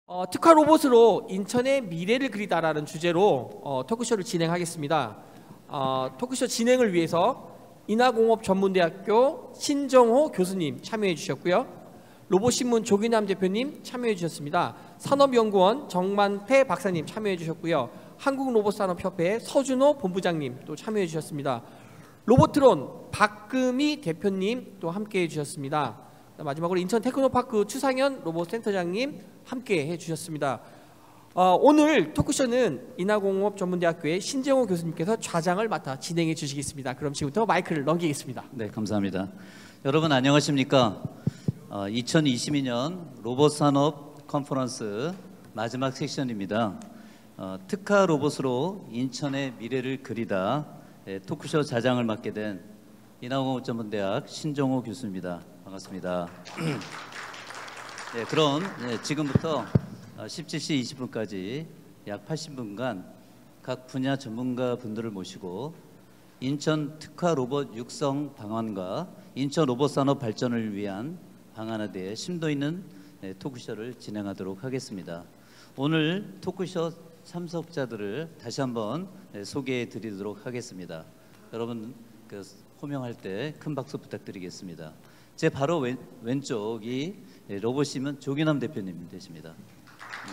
특화 로봇으로 인천의 미래를 그리다라는 주제로 토크쇼를 진행하겠습니다. 토크쇼 진행을 위해서 인하공업전문대학교 신정호 교수님 참여해 주셨고요. 로봇신문 조기남 대표님 참여해 주셨습니다. 산업연구원 정만태 박사님 참여해 주셨고요. 한국로봇산업협회 서준호 본부장님 또 참여해 주셨습니다. 로보트론 박금희 대표님 또 함께해 주셨습니다. 마지막으로 인천 테크노파크 추상현 로봇센터장님 함께 해주셨습니다. 오늘 토크쇼는 인하공업전문대학교의 신정호 교수님께서 좌장을 맡아 진행해 주시겠습니다. 그럼 지금부터 마이크를 넘기겠습니다. 네, 감사합니다. 여러분 안녕하십니까? 2022년 로봇산업 컨퍼런스 마지막 세션입니다. 특화 로봇으로 인천의 미래를 그리다 토크쇼 좌장을 맡게 된 인하공업전문대학 신정호 교수입니다. 반갑습니다. 네, 그럼 지금부터 17시 20분까지 약 80분간 각 분야 전문가 분들을 모시고 인천 특화 로봇 육성 방안과 인천 로봇 산업 발전을 위한 방안에 대해 심도 있는 토크쇼를 진행하도록 하겠습니다. 오늘 토크쇼 참석자들을 다시 한번 소개해 드리도록 하겠습니다. 여러분 호명할 때 큰 박수 부탁드리겠습니다. 제 바로 왼쪽이 로봇신문 조기남 대표님 되십니다. 네.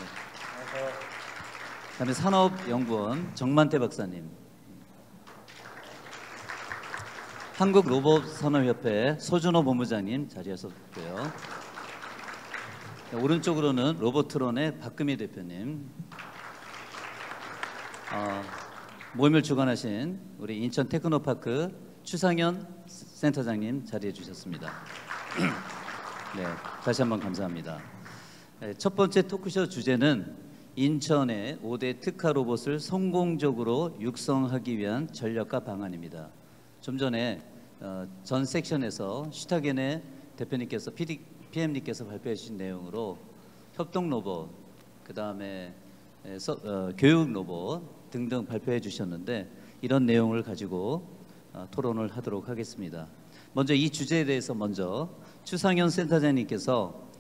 그다음에 산업연구원 정만태 박사님, 한국로봇산업협회 서준호 본부장님 자리하셨고요. 오른쪽으로는 로보트론의 박금희 대표님, 모임을 주관하신 우리 인천 테크노파크 추상현 센터장님 자리해 주셨습니다. 네, 다시 한번 감사합니다. 첫 번째 토크쇼 주제는 인천의 5대 특화 로봇을 성공적으로 육성하기 위한 전략과 방안입니다. 좀 전에 전 섹션에서 슈타겐의 대표님께서 PM님께서 발표해 주신 내용으로 협동 로봇, 그 다음에 교육 로봇 등등 발표해 주셨는데 이런 내용을 가지고 토론을 하도록 하겠습니다. 먼저 이 주제에 대해서 먼저 추상현 센터장님께서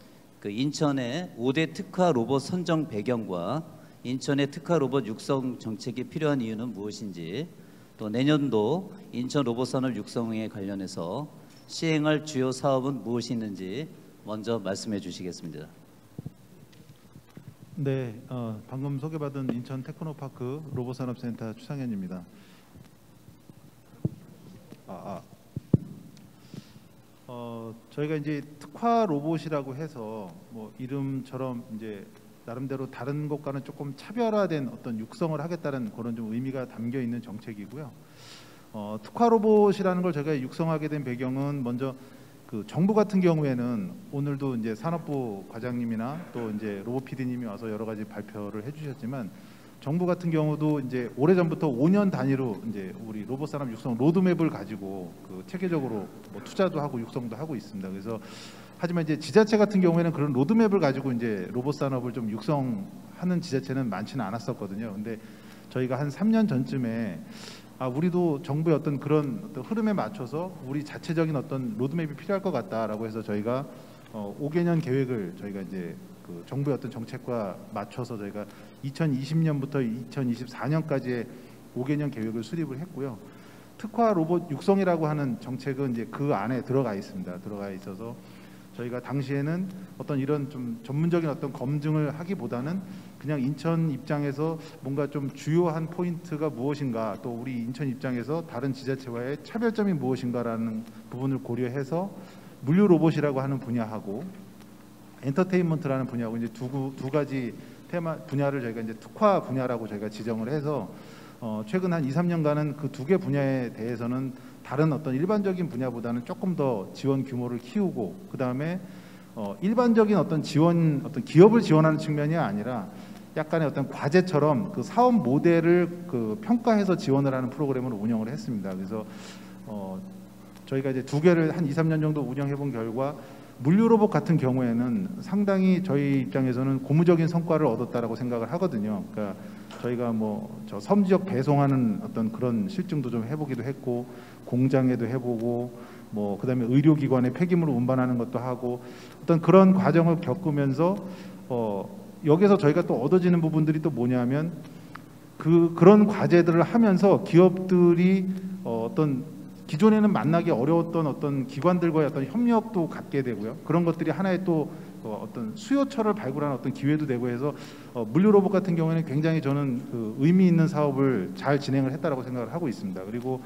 인천의 5대 특화 로봇 선정 배경과 인천의 특화 로봇 육성 정책이 필요한 이유는 무엇인지, 또 내년도 인천 로봇 산업 육성에 관련해서 시행할 주요 사업은 무엇이 있는지 먼저 말씀해 주시겠습니다. 네, 방금 소개받은 인천 테크노파크 로봇산업센터 추상현입니다. 저희가 이제 특화 로봇이라고 해서 뭐 이름처럼 이제 나름대로 다른 것과는 조금 차별화된 어떤 육성을 하겠다는 그런 좀 의미가 담겨 있는 정책이고요. 특화 로봇이라는 걸 저희가 육성하게 된 배경은 먼저 정부 같은 경우에는 오늘도 이제 산업부 과장님이나 또 이제 로봇 PD님이 와서 여러 가지 발표를 해주셨지만 정부 같은 경우도 이제 오래전부터 5년 단위로 이제 우리 로봇 산업 육성 로드맵을 가지고 체계적으로 뭐 투자도 하고 육성도 하고 있습니다. 그래서 하지만 이제 지자체 같은 경우에는 그런 로드맵을 가지고 이제 로봇 산업을 좀 육성하는 지자체는 많지는 않았었거든요. 근데 저희가 한 3년 전쯤에 우리도 정부의 어떤 그런 흐름에 맞춰서 우리 자체적인 어떤 로드맵이 필요할 것 같다라고 해서 저희가 5개년 계획을 저희가 이제 정부의 어떤 정책과 맞춰서 저희가 2020년부터 2024년까지의 5개년 계획을 수립을 했고요. 특화 로봇 육성이라고 하는 정책은 이제 그 안에 들어가 있습니다. 들어가 있어서 저희가 당시에는 어떤 이런 좀 전문적인 어떤 검증을 하기보다는 그냥 인천 입장에서 뭔가 좀 주요한 포인트가 무엇인가, 또 우리 인천 입장에서 다른 지자체와의 차별점이 무엇인가라는 부분을 고려해서 물류 로봇이라고 하는 분야하고 엔터테인먼트라는 분야하고 이제 두 가지 테마 분야를 저희가 이제 특화 분야라고 저희가 지정을 해서 최근 한 2, 3년간은 그 두 개 분야에 대해서는 다른 어떤 일반적인 분야보다는 조금 더 지원 규모를 키우고, 그 다음에 일반적인 어떤 지원, 어떤 기업을 지원하는 측면이 아니라 약간의 어떤 과제처럼 그 사업 모델을 평가해서 지원을 하는 프로그램을 운영을 했습니다. 그래서 저희가 이제 두 개를 한 2, 3년 정도 운영해 본 결과 물류 로봇 같은 경우에는 상당히 저희 입장에서는 고무적인 성과를 얻었다라고 생각을 하거든요. 그러니까 저희가 뭐 저 섬 지역 배송하는 어떤 그런 실증도 좀 해보기도 했고, 공장에도 해보고, 뭐 그다음에 의료기관에 폐기물을 운반하는 것도 하고, 어떤 그런 과정을 겪으면서 여기서 저희가 또 얻어지는 부분들이 또 뭐냐면 그런 과제들을 하면서 기업들이 어떤 기존에는 만나기 어려웠던 어떤 기관들과의 어떤 협력도 갖게 되고요. 그런 것들이 하나의 또 어떤 수요처를 발굴하는 어떤 기회도 되고 해서 물류 로봇 같은 경우에는 굉장히 저는 그 의미 있는 사업을 잘 진행을 했다라고 생각을 하고 있습니다. 그리고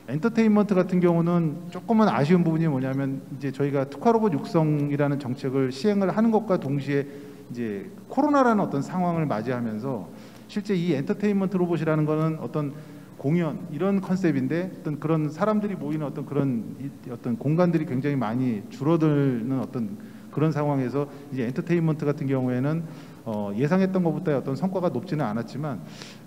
엔터테인먼트 같은 경우는 조금은 아쉬운 부분이 뭐냐면 이제 저희가 특화 로봇 육성이라는 정책을 시행을 하는 것과 동시에 이제 코로나라는 어떤 상황을 맞이하면서 실제 이 엔터테인먼트 로봇이라는 거는 어떤 공연 이런 컨셉인데 어떤 그런 사람들이 모이는 어떤 그런 어떤 공간들이 굉장히 많이 줄어드는 어떤 그런 상황에서 이제 엔터테인먼트 같은 경우에는 예상했던 것보다 어떤 성과가 높지는 않았지만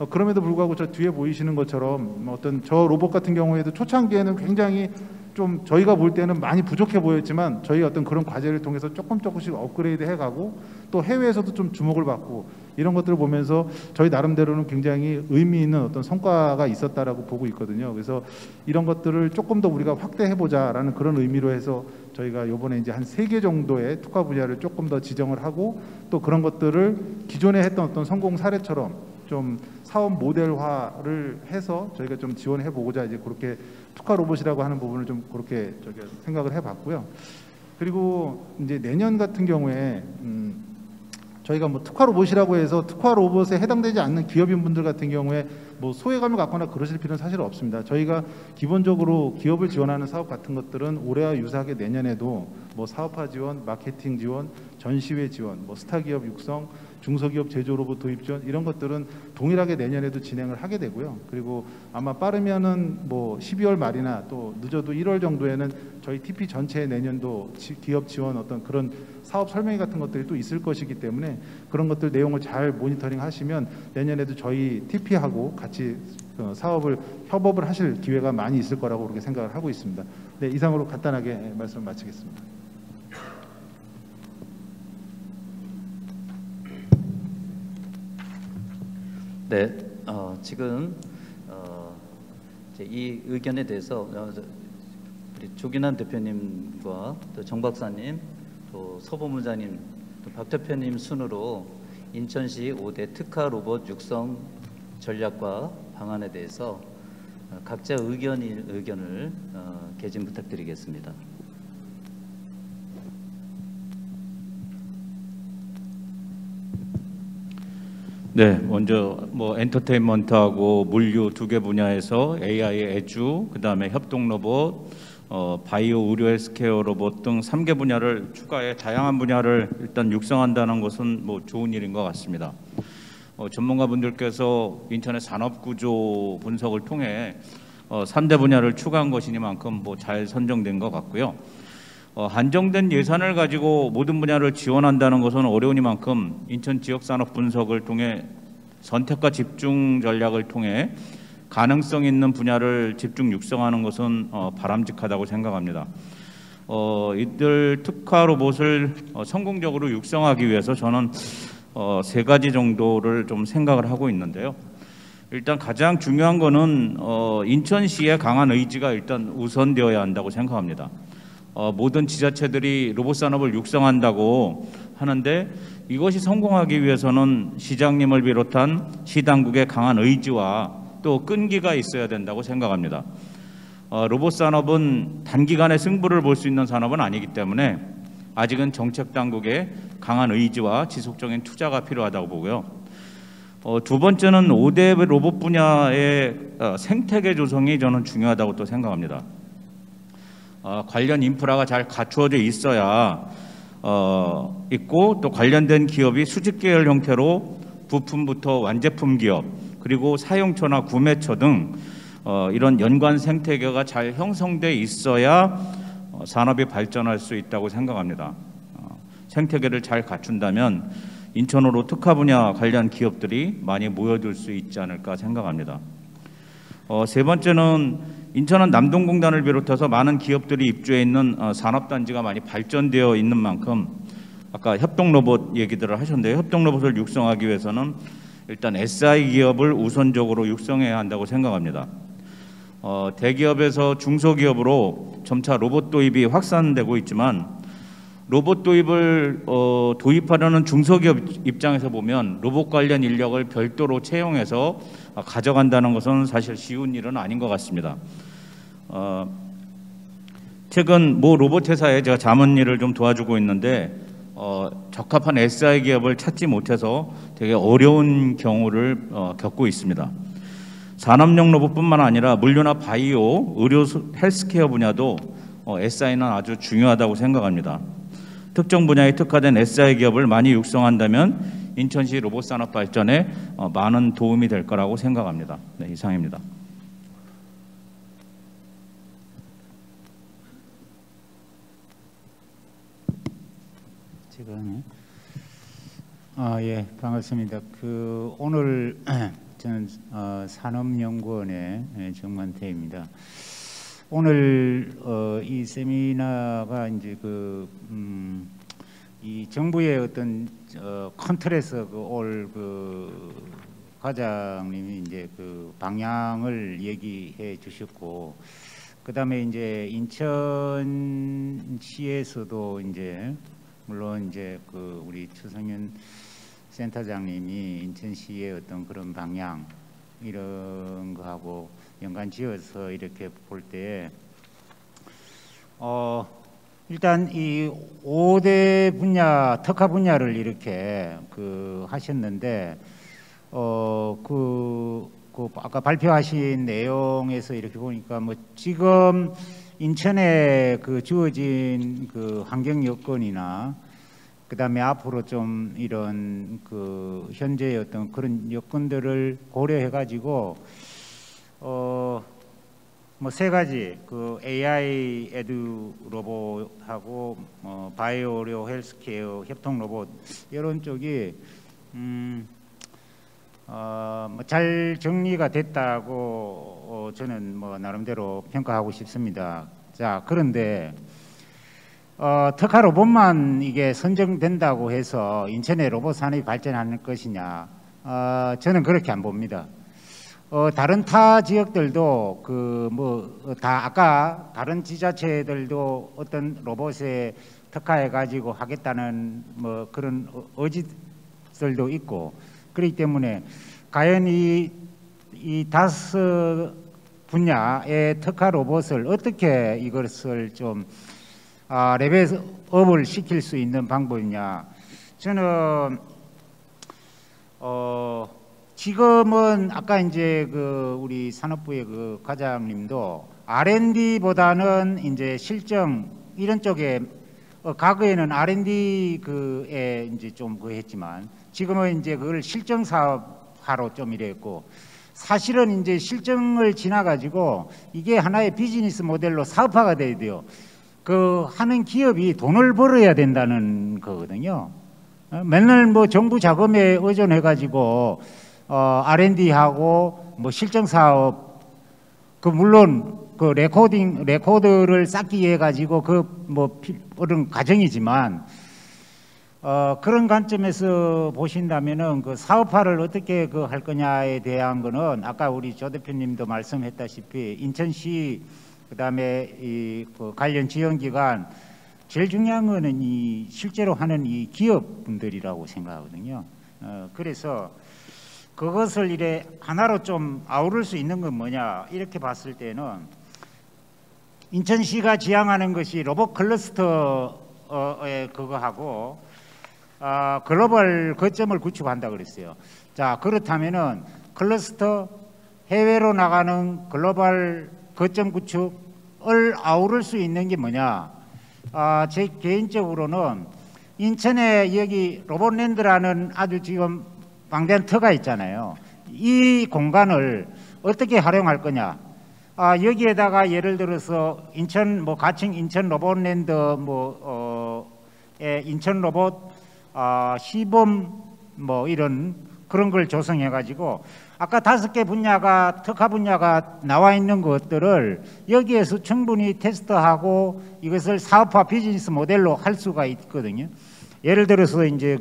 그럼에도 불구하고 저 뒤에 보이시는 것처럼 어떤 저 로봇 같은 경우에도 초창기에는 굉장히 좀 저희가 볼 때는 많이 부족해 보였지만 저희 어떤 그런 과제를 통해서 조금씩 업그레이드 해가고 또 해외에서도 좀 주목을 받고 이런 것들을 보면서 저희 나름대로는 굉장히 의미 있는 어떤 성과가 있었다라고 보고 있거든요. 그래서 이런 것들을 조금 더 우리가 확대해보자라는 그런 의미로 해서 저희가 이번에 이제 한 3개 정도의 특화 분야를 조금 더 지정을 하고 또 그런 것들을 기존에 했던 어떤 성공 사례처럼 좀 사업 모델화를 해서 저희가 좀 지원해 보고자 이제 그렇게 특화 로봇이라고 하는 부분을 좀 그렇게 생각을 해봤고요. 그리고 이제 내년 같은 경우에 저희가 뭐 특화 로봇이라고 해서 특화 로봇에 해당되지 않는 기업인분들 같은 경우에 뭐 소외감을 갖거나 그러실 필요는 사실 없습니다. 저희가 기본적으로 기업을 지원하는 사업 같은 것들은 올해와 유사하게 내년에도 뭐 사업화 지원, 마케팅 지원, 전시회 지원, 뭐 스타기업 육성, 중소기업 제조 로봇 도입 지원 이런 것들은 동일하게 내년에도 진행을 하게 되고요. 그리고 아마 빠르면은 뭐 12월 말이나 또 늦어도 1월 정도에는 저희 TP 전체 내년도 기업 지원 어떤 그런 사업 설명회 같은 것들이 또 있을 것이기 때문에 그런 것들 내용을 잘 모니터링 하시면 내년에도 저희 TP하고 같이 사업을 협업을 하실 기회가 많이 있을 거라고 그렇게 생각을 하고 있습니다. 네, 이상으로 간단하게 말씀을 마치겠습니다. 네, 지금 이 의견에 대해서 우리 조기남 대표님과 또 정 박사님, 또 서보문자님, 또 박 대표님 순으로 인천시 5대 특화 로봇 육성 전략과 방안에 대해서 각자 의견을 개진 부탁드리겠습니다. 네, 먼저 뭐 엔터테인먼트하고 물류 2개 분야에서 AI 에듀, 그다음에 협동 로봇, 바이오 의료 헬스케어 로봇 등 3개 분야를 추가해 다양한 분야를 일단 육성한다는 것은 뭐 좋은 일인 것 같습니다. 전문가분들께서 인터넷 산업 구조 분석을 통해 3대 분야를 추가한 것이니만큼 뭐 잘 선정된 것 같고요. 한정된 예산을 가지고 모든 분야를 지원한다는 것은 어려우니만큼 인천 지역 산업 분석을 통해 선택과 집중 전략을 통해 가능성 있는 분야를 집중 육성하는 것은 바람직하다고 생각합니다. 이들 특화 로봇을 성공적으로 육성하기 위해서 저는 3가지 정도를 좀 생각을 하고 있는데요. 일단 가장 중요한 거는 인천시의 강한 의지가 일단 우선되어야 한다고 생각합니다. 모든 지자체들이 로봇 산업을 육성한다고 하는데 이것이 성공하기 위해서는 시장님을 비롯한 시 당국의 강한 의지와 또 끈기가 있어야 된다고 생각합니다. 로봇 산업은 단기간에 승부를 볼 수 있는 산업은 아니기 때문에 아직은 정책 당국의 강한 의지와 지속적인 투자가 필요하다고 보고요. 두 번째는 5대 로봇 분야의 생태계 조성이 저는 중요하다고 또 생각합니다. 관련 인프라가 잘 갖추어져 있어야 있고 또 관련된 기업이 수직 계열 형태로 부품부터 완제품 기업 그리고 사용처나 구매처 등 이런 연관 생태계가 잘 형성돼 있어야 산업이 발전할 수 있다고 생각합니다. 생태계를 잘 갖춘다면 인천으로 특화 분야 관련 기업들이 많이 모여들 수 있지 않을까 생각합니다. 세 번째는 인천은 남동공단을 비롯해서 많은 기업들이 입주해 있는 산업단지가 많이 발전되어 있는 만큼 아까 협동로봇 얘기들을 하셨는데요. 협동로봇을 육성하기 위해서는 일단 SI 기업을 우선적으로 육성해야 한다고 생각합니다. 대기업에서 중소기업으로 점차 로봇 도입이 확산되고 있지만 로봇 도입을 도입하려는 중소기업 입장에서 보면 로봇 관련 인력을 별도로 채용해서 가져간다는 것은 사실 쉬운 일은 아닌 것 같습니다. 최근 모 로봇 회사에 제가 자문 일을 좀 도와주고 있는데 적합한 SI 기업을 찾지 못해서 되게 어려운 경우를 겪고 있습니다. 산업용 로봇뿐만 아니라 물류나 바이오, 의료, 헬스케어 분야도 SI는 아주 중요하다고 생각합니다. 특정 분야에 특화된 SI 기업을 많이 육성한다면 인천시 로봇 산업 발전에 많은 도움이 될 거라고 생각합니다. 네, 이상입니다. 예, 반갑습니다. 오늘 저는 산업연구원의 정만태입니다. 오늘 이 세미나가 이제 이 정부의 어떤 컨트롤에서 올 과장님이 이제 방향을 얘기해 주셨고, 그다음에 이제 인천시에서도 이제 물론 이제 우리 추성현 센터장님이 인천시의 어떤 그런 방향 이런 거하고 연관지어서 이렇게 볼 때 일단 이 5대 분야 특화 분야를 이렇게 하셨는데 아까 발표하신 내용에서 이렇게 보니까 뭐 지금 인천에 주어진 환경 여건이나 그다음에 앞으로 좀 이런 현재의 어떤 그런 여건들을 고려해 가지고 뭐 세 가지 AI 에듀 로봇하고 바이오 의료 헬스케어 협동 로봇 이런 쪽이 잘 정리가 됐다고 저는 뭐 나름대로 평가하고 싶습니다. 자, 그런데 특화 로봇만 이게 선정된다고 해서 인천의 로봇 산업이 발전하는 것이냐? 저는 그렇게 안 봅니다. 다른 타 지역들도 아까 다른 지자체들도 어떤 로봇에 특화해 가지고 하겠다는 뭐 그런 의지들도 있고, 그렇기 때문에 과연 이 5 분야의 특화 로봇을 어떻게 이것을 좀 레벨업을 시킬 수 있는 방법이냐? 저는 지금은 아까 이제 우리 산업부의 과장님도 R&D보다는 이제 실정 이런 쪽에 과거에는 R&D에 이제 좀 했지만 지금은 이제 그걸 실정 사업화로 좀 이랬고, 사실은 이제 실정을 지나가지고 이게 하나의 비즈니스 모델로 사업화가 돼야 돼요. 하는 기업이 돈을 벌어야 된다는 거거든요. 맨날 뭐 정부 자금에 의존해가지고 R&D하고 뭐 실정 사업, 물론 레코드를 쌓기 위해 가지고 그런 과정이지만 그런 관점에서 보신다면은 사업화를 어떻게 할 거냐에 대한 거는 아까 우리 조 대표님도 말씀했다시피 인천시 그다음에 이 관련 지원기관 제일 중요한 거는 실제로 하는 이 기업분들이라고 생각하거든요. 그래서 그것을 이래 하나로 좀 아우를 수 있는 건 뭐냐 이렇게 봤을 때는 인천시가 지향하는 것이 로봇 클러스터에 그거하고 글로벌 거점을 구축한다 그랬어요. 자, 그렇다면은 클러스터 해외로 나가는 글로벌 거점 구축을 아우를 수 있는 게 뭐냐? 제 개인적으로는 인천에 여기 로봇랜드라는 아주 지금 방대한 터가 있잖아요. 이 공간을 어떻게 활용할 거냐? 여기에다가 예를 들어서 인천 가칭 인천 로봇랜드 인천 로봇 시범 이런 그런 걸 조성해 가지고 아까 5개 분야가 특화 분야가 나와 있는 것들을 여기에서 충분히 테스트하고 이것을 사업화 비즈니스 모델로 할 수가 있거든요. 예를 들어서 이제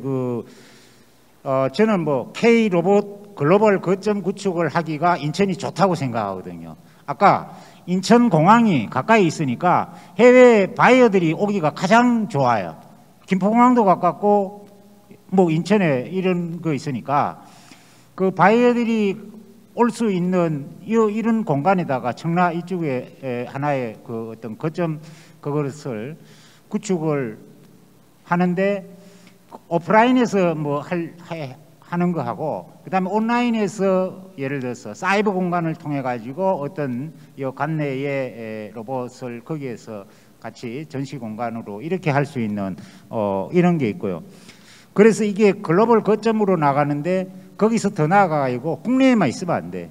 저는 K 로봇 글로벌 거점 구축을 하기가 인천이 좋다고 생각하거든요. 아까 인천 공항이 가까이 있으니까 해외 바이어들이 오기가 가장 좋아요. 김포공항도 가깝고 뭐 인천에 이런 거 있으니까 그 바이어들이 올 수 있는 이런 공간에다가 청라 이쪽에 하나의 그 어떤 거점 그것을 구축을 하는데 오프라인에서 뭐 하는 거 하고 그다음에 온라인에서 예를 들어서 사이버 공간을 통해 가지고 어떤 이 관내의 로봇을 거기에서 같이 전시 공간으로 이렇게 할 수 있는 이런 게 있고요. 그래서 이게 글로벌 거점으로 나가는데 거기서 더 나아가고 국내에만 있으면 안 돼.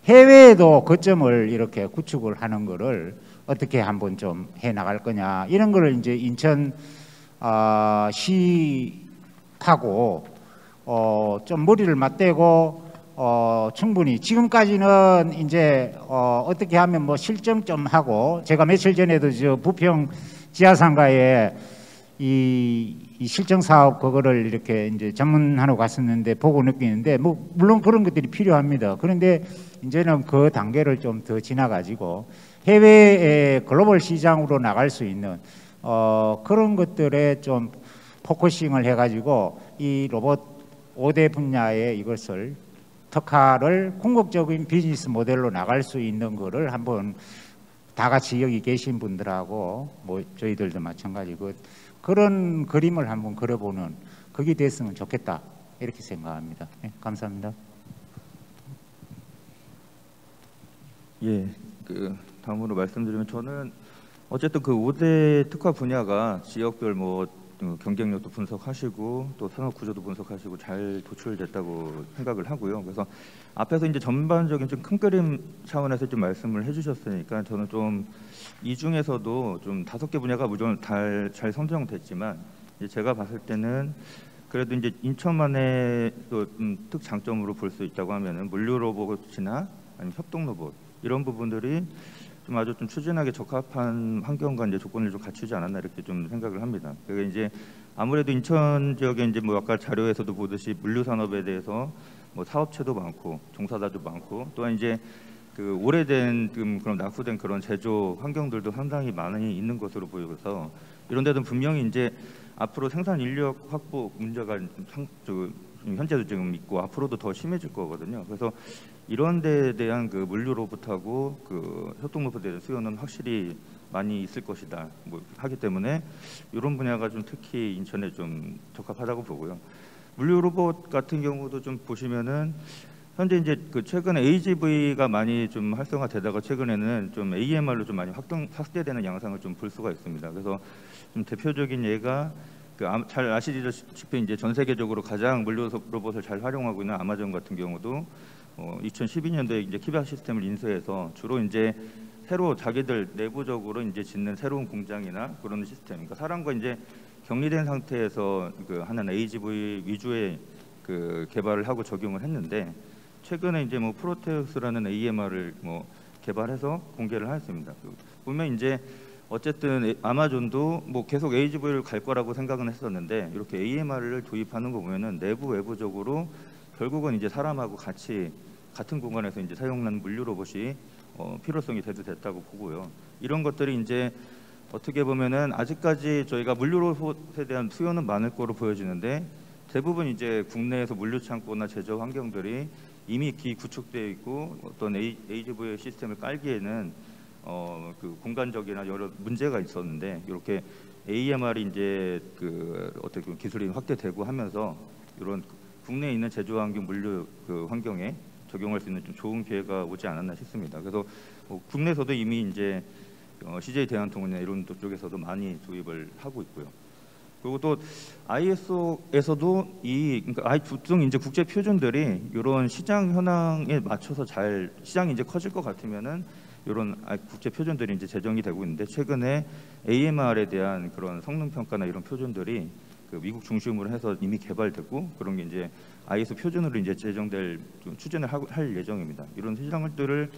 해외에도 거점을 이렇게 구축을 하는 거를 어떻게 한번 좀 해 나갈 거냐 이런 거를 이제 인천 시하고 좀 머리를 맞대고 충분히 지금까지는 이제 어떻게 하면 뭐 실정 좀 하고 제가 며칠 전에도 저 부평 지하상가에 이 실정 사업 그거를 이렇게 이제 전문하러 갔었는데 보고 느끼는데 뭐 물론 그런 것들이 필요합니다. 그런데 이제는 그 단계를 좀 더 지나가지고 해외의 글로벌 시장으로 나갈 수 있는 그런 것들에 좀 포커싱을 해가지고 이 로봇 5대 분야의 이것을 특화를 궁극적인 비즈니스 모델로 나갈 수 있는 거를 한번 다 같이 여기 계신 분들하고 뭐 저희들도 마찬가지고 그런 그림을 한번 그려보는 그게 됐으면 좋겠다 이렇게 생각합니다. 네, 감사합니다. 예, 다음으로 말씀드리면 저는 어쨌든 그 5대 특화 분야가 지역별 뭐 경쟁력도 분석하시고 또 산업 구조도 분석하시고 잘 도출됐다고 생각을 하고요. 그래서 앞에서 이제 전반적인 좀 큰 그림 차원에서 좀 말씀을 해주셨으니까 저는 좀 이 중에서도 좀 5개 분야가 무조건 잘 선정됐지만 이제 제가 봤을 때는 그래도 이제 인천만의 또 특장점으로 볼 수 있다고 하면은 물류 로봇이나 아니면 협동 로봇 이런 부분들이 좀 아주 좀 추진하기 적합한 환경과 이제 조건을 좀 갖추지 않았나 이렇게 좀 생각을 합니다. 그게 이제 아무래도 인천 지역에 이제 뭐 아까 자료에서도 보듯이 물류 산업에 대해서 뭐 사업체도 많고 종사자도 많고 또한 이제 그 오래된 그런 낙후된 그런 제조 환경들도 상당히 많이 있는 것으로 보여서 이런 데는 분명히 이제 앞으로 생산 인력 확보 문제가 현재도 지금 있고 앞으로도 더 심해질 거거든요. 그래서 이런 데에 대한 그 물류 로봇하고 그 협동 로봇에 대한 수요는 확실히 많이 있을 것이다. 뭐 하기 때문에 이런 분야가 좀 특히 인천에 좀 적합하다고 보고요. 물류 로봇 같은 경우도 좀 보시면은 현재 이제 그 최근에 AGV가 많이 좀 활성화되다가 최근에는 좀 AMR로 좀 많이 확대되는 양상을 좀 볼 수가 있습니다. 그래서 좀 대표적인 예가 잘 아시다시피 이제 전 세계적으로 가장 물류 로봇을 잘 활용하고 있는 아마존 같은 경우도 2012년도에 이제 키바 시스템을 인수해서 주로 이제 새로 자기들 내부적으로 이제 짓는 새로운 공장이나 그런 시스템, 그러니까 사람과 이제 격리된 상태에서 그 하는 AGV 위주의 그 개발을 하고 적용을 했는데 최근에 이제 뭐 프로테우스라는 AMR을 뭐 개발해서 공개를 하였습니다. 보면 이제 어쨌든 아마존도 뭐 계속 AGV를 갈 거라고 생각은 했었는데 이렇게 AMR을 도입하는 거 보면은 내부 외부적으로 결국은 이제 사람하고 같이 같은 공간에서 이제 사용하는 물류 로봇이 필요성이 대두됐다고 보고요. 이런 것들이 이제 어떻게 보면은 아직까지 저희가 물류 로봇에 대한 수요는 많을 거로 보여지는데 대부분 이제 국내에서 물류 창고나 제조 환경들이 이미 구축되어 있고 어떤 AGV 시스템을 깔기에는 그 공간적이나 여러 문제가 있었는데 이렇게 AMR이 이제 그 어떻게 보면 기술이 확대되고 하면서 이런 국내에 있는 제조 환경 물류 그 환경에 적용할 수 있는 좀 좋은 기회가 오지 않았나 싶습니다. 그래서 국내에서도 이미 이제 CJ 대한통운이나 이런 쪽에서도 많이 도입을 하고 있고요. 그리고 또 ISO에서도 그러니까 보통 이제 국제 표준들이 이런 시장 현황에 맞춰서 잘 시장이 이제 커질 것 같으면은 이런 국제 표준들이 이제 제정이 되고 있는데 최근에 AMR에 대한 그런 성능 평가나 이런 표준들이 그 미국 중심으로 해서 이미 개발됐고 그런 게 이제 ISO 표준으로 이제 제정될 추진을 할 예정입니다. 이런 시장들을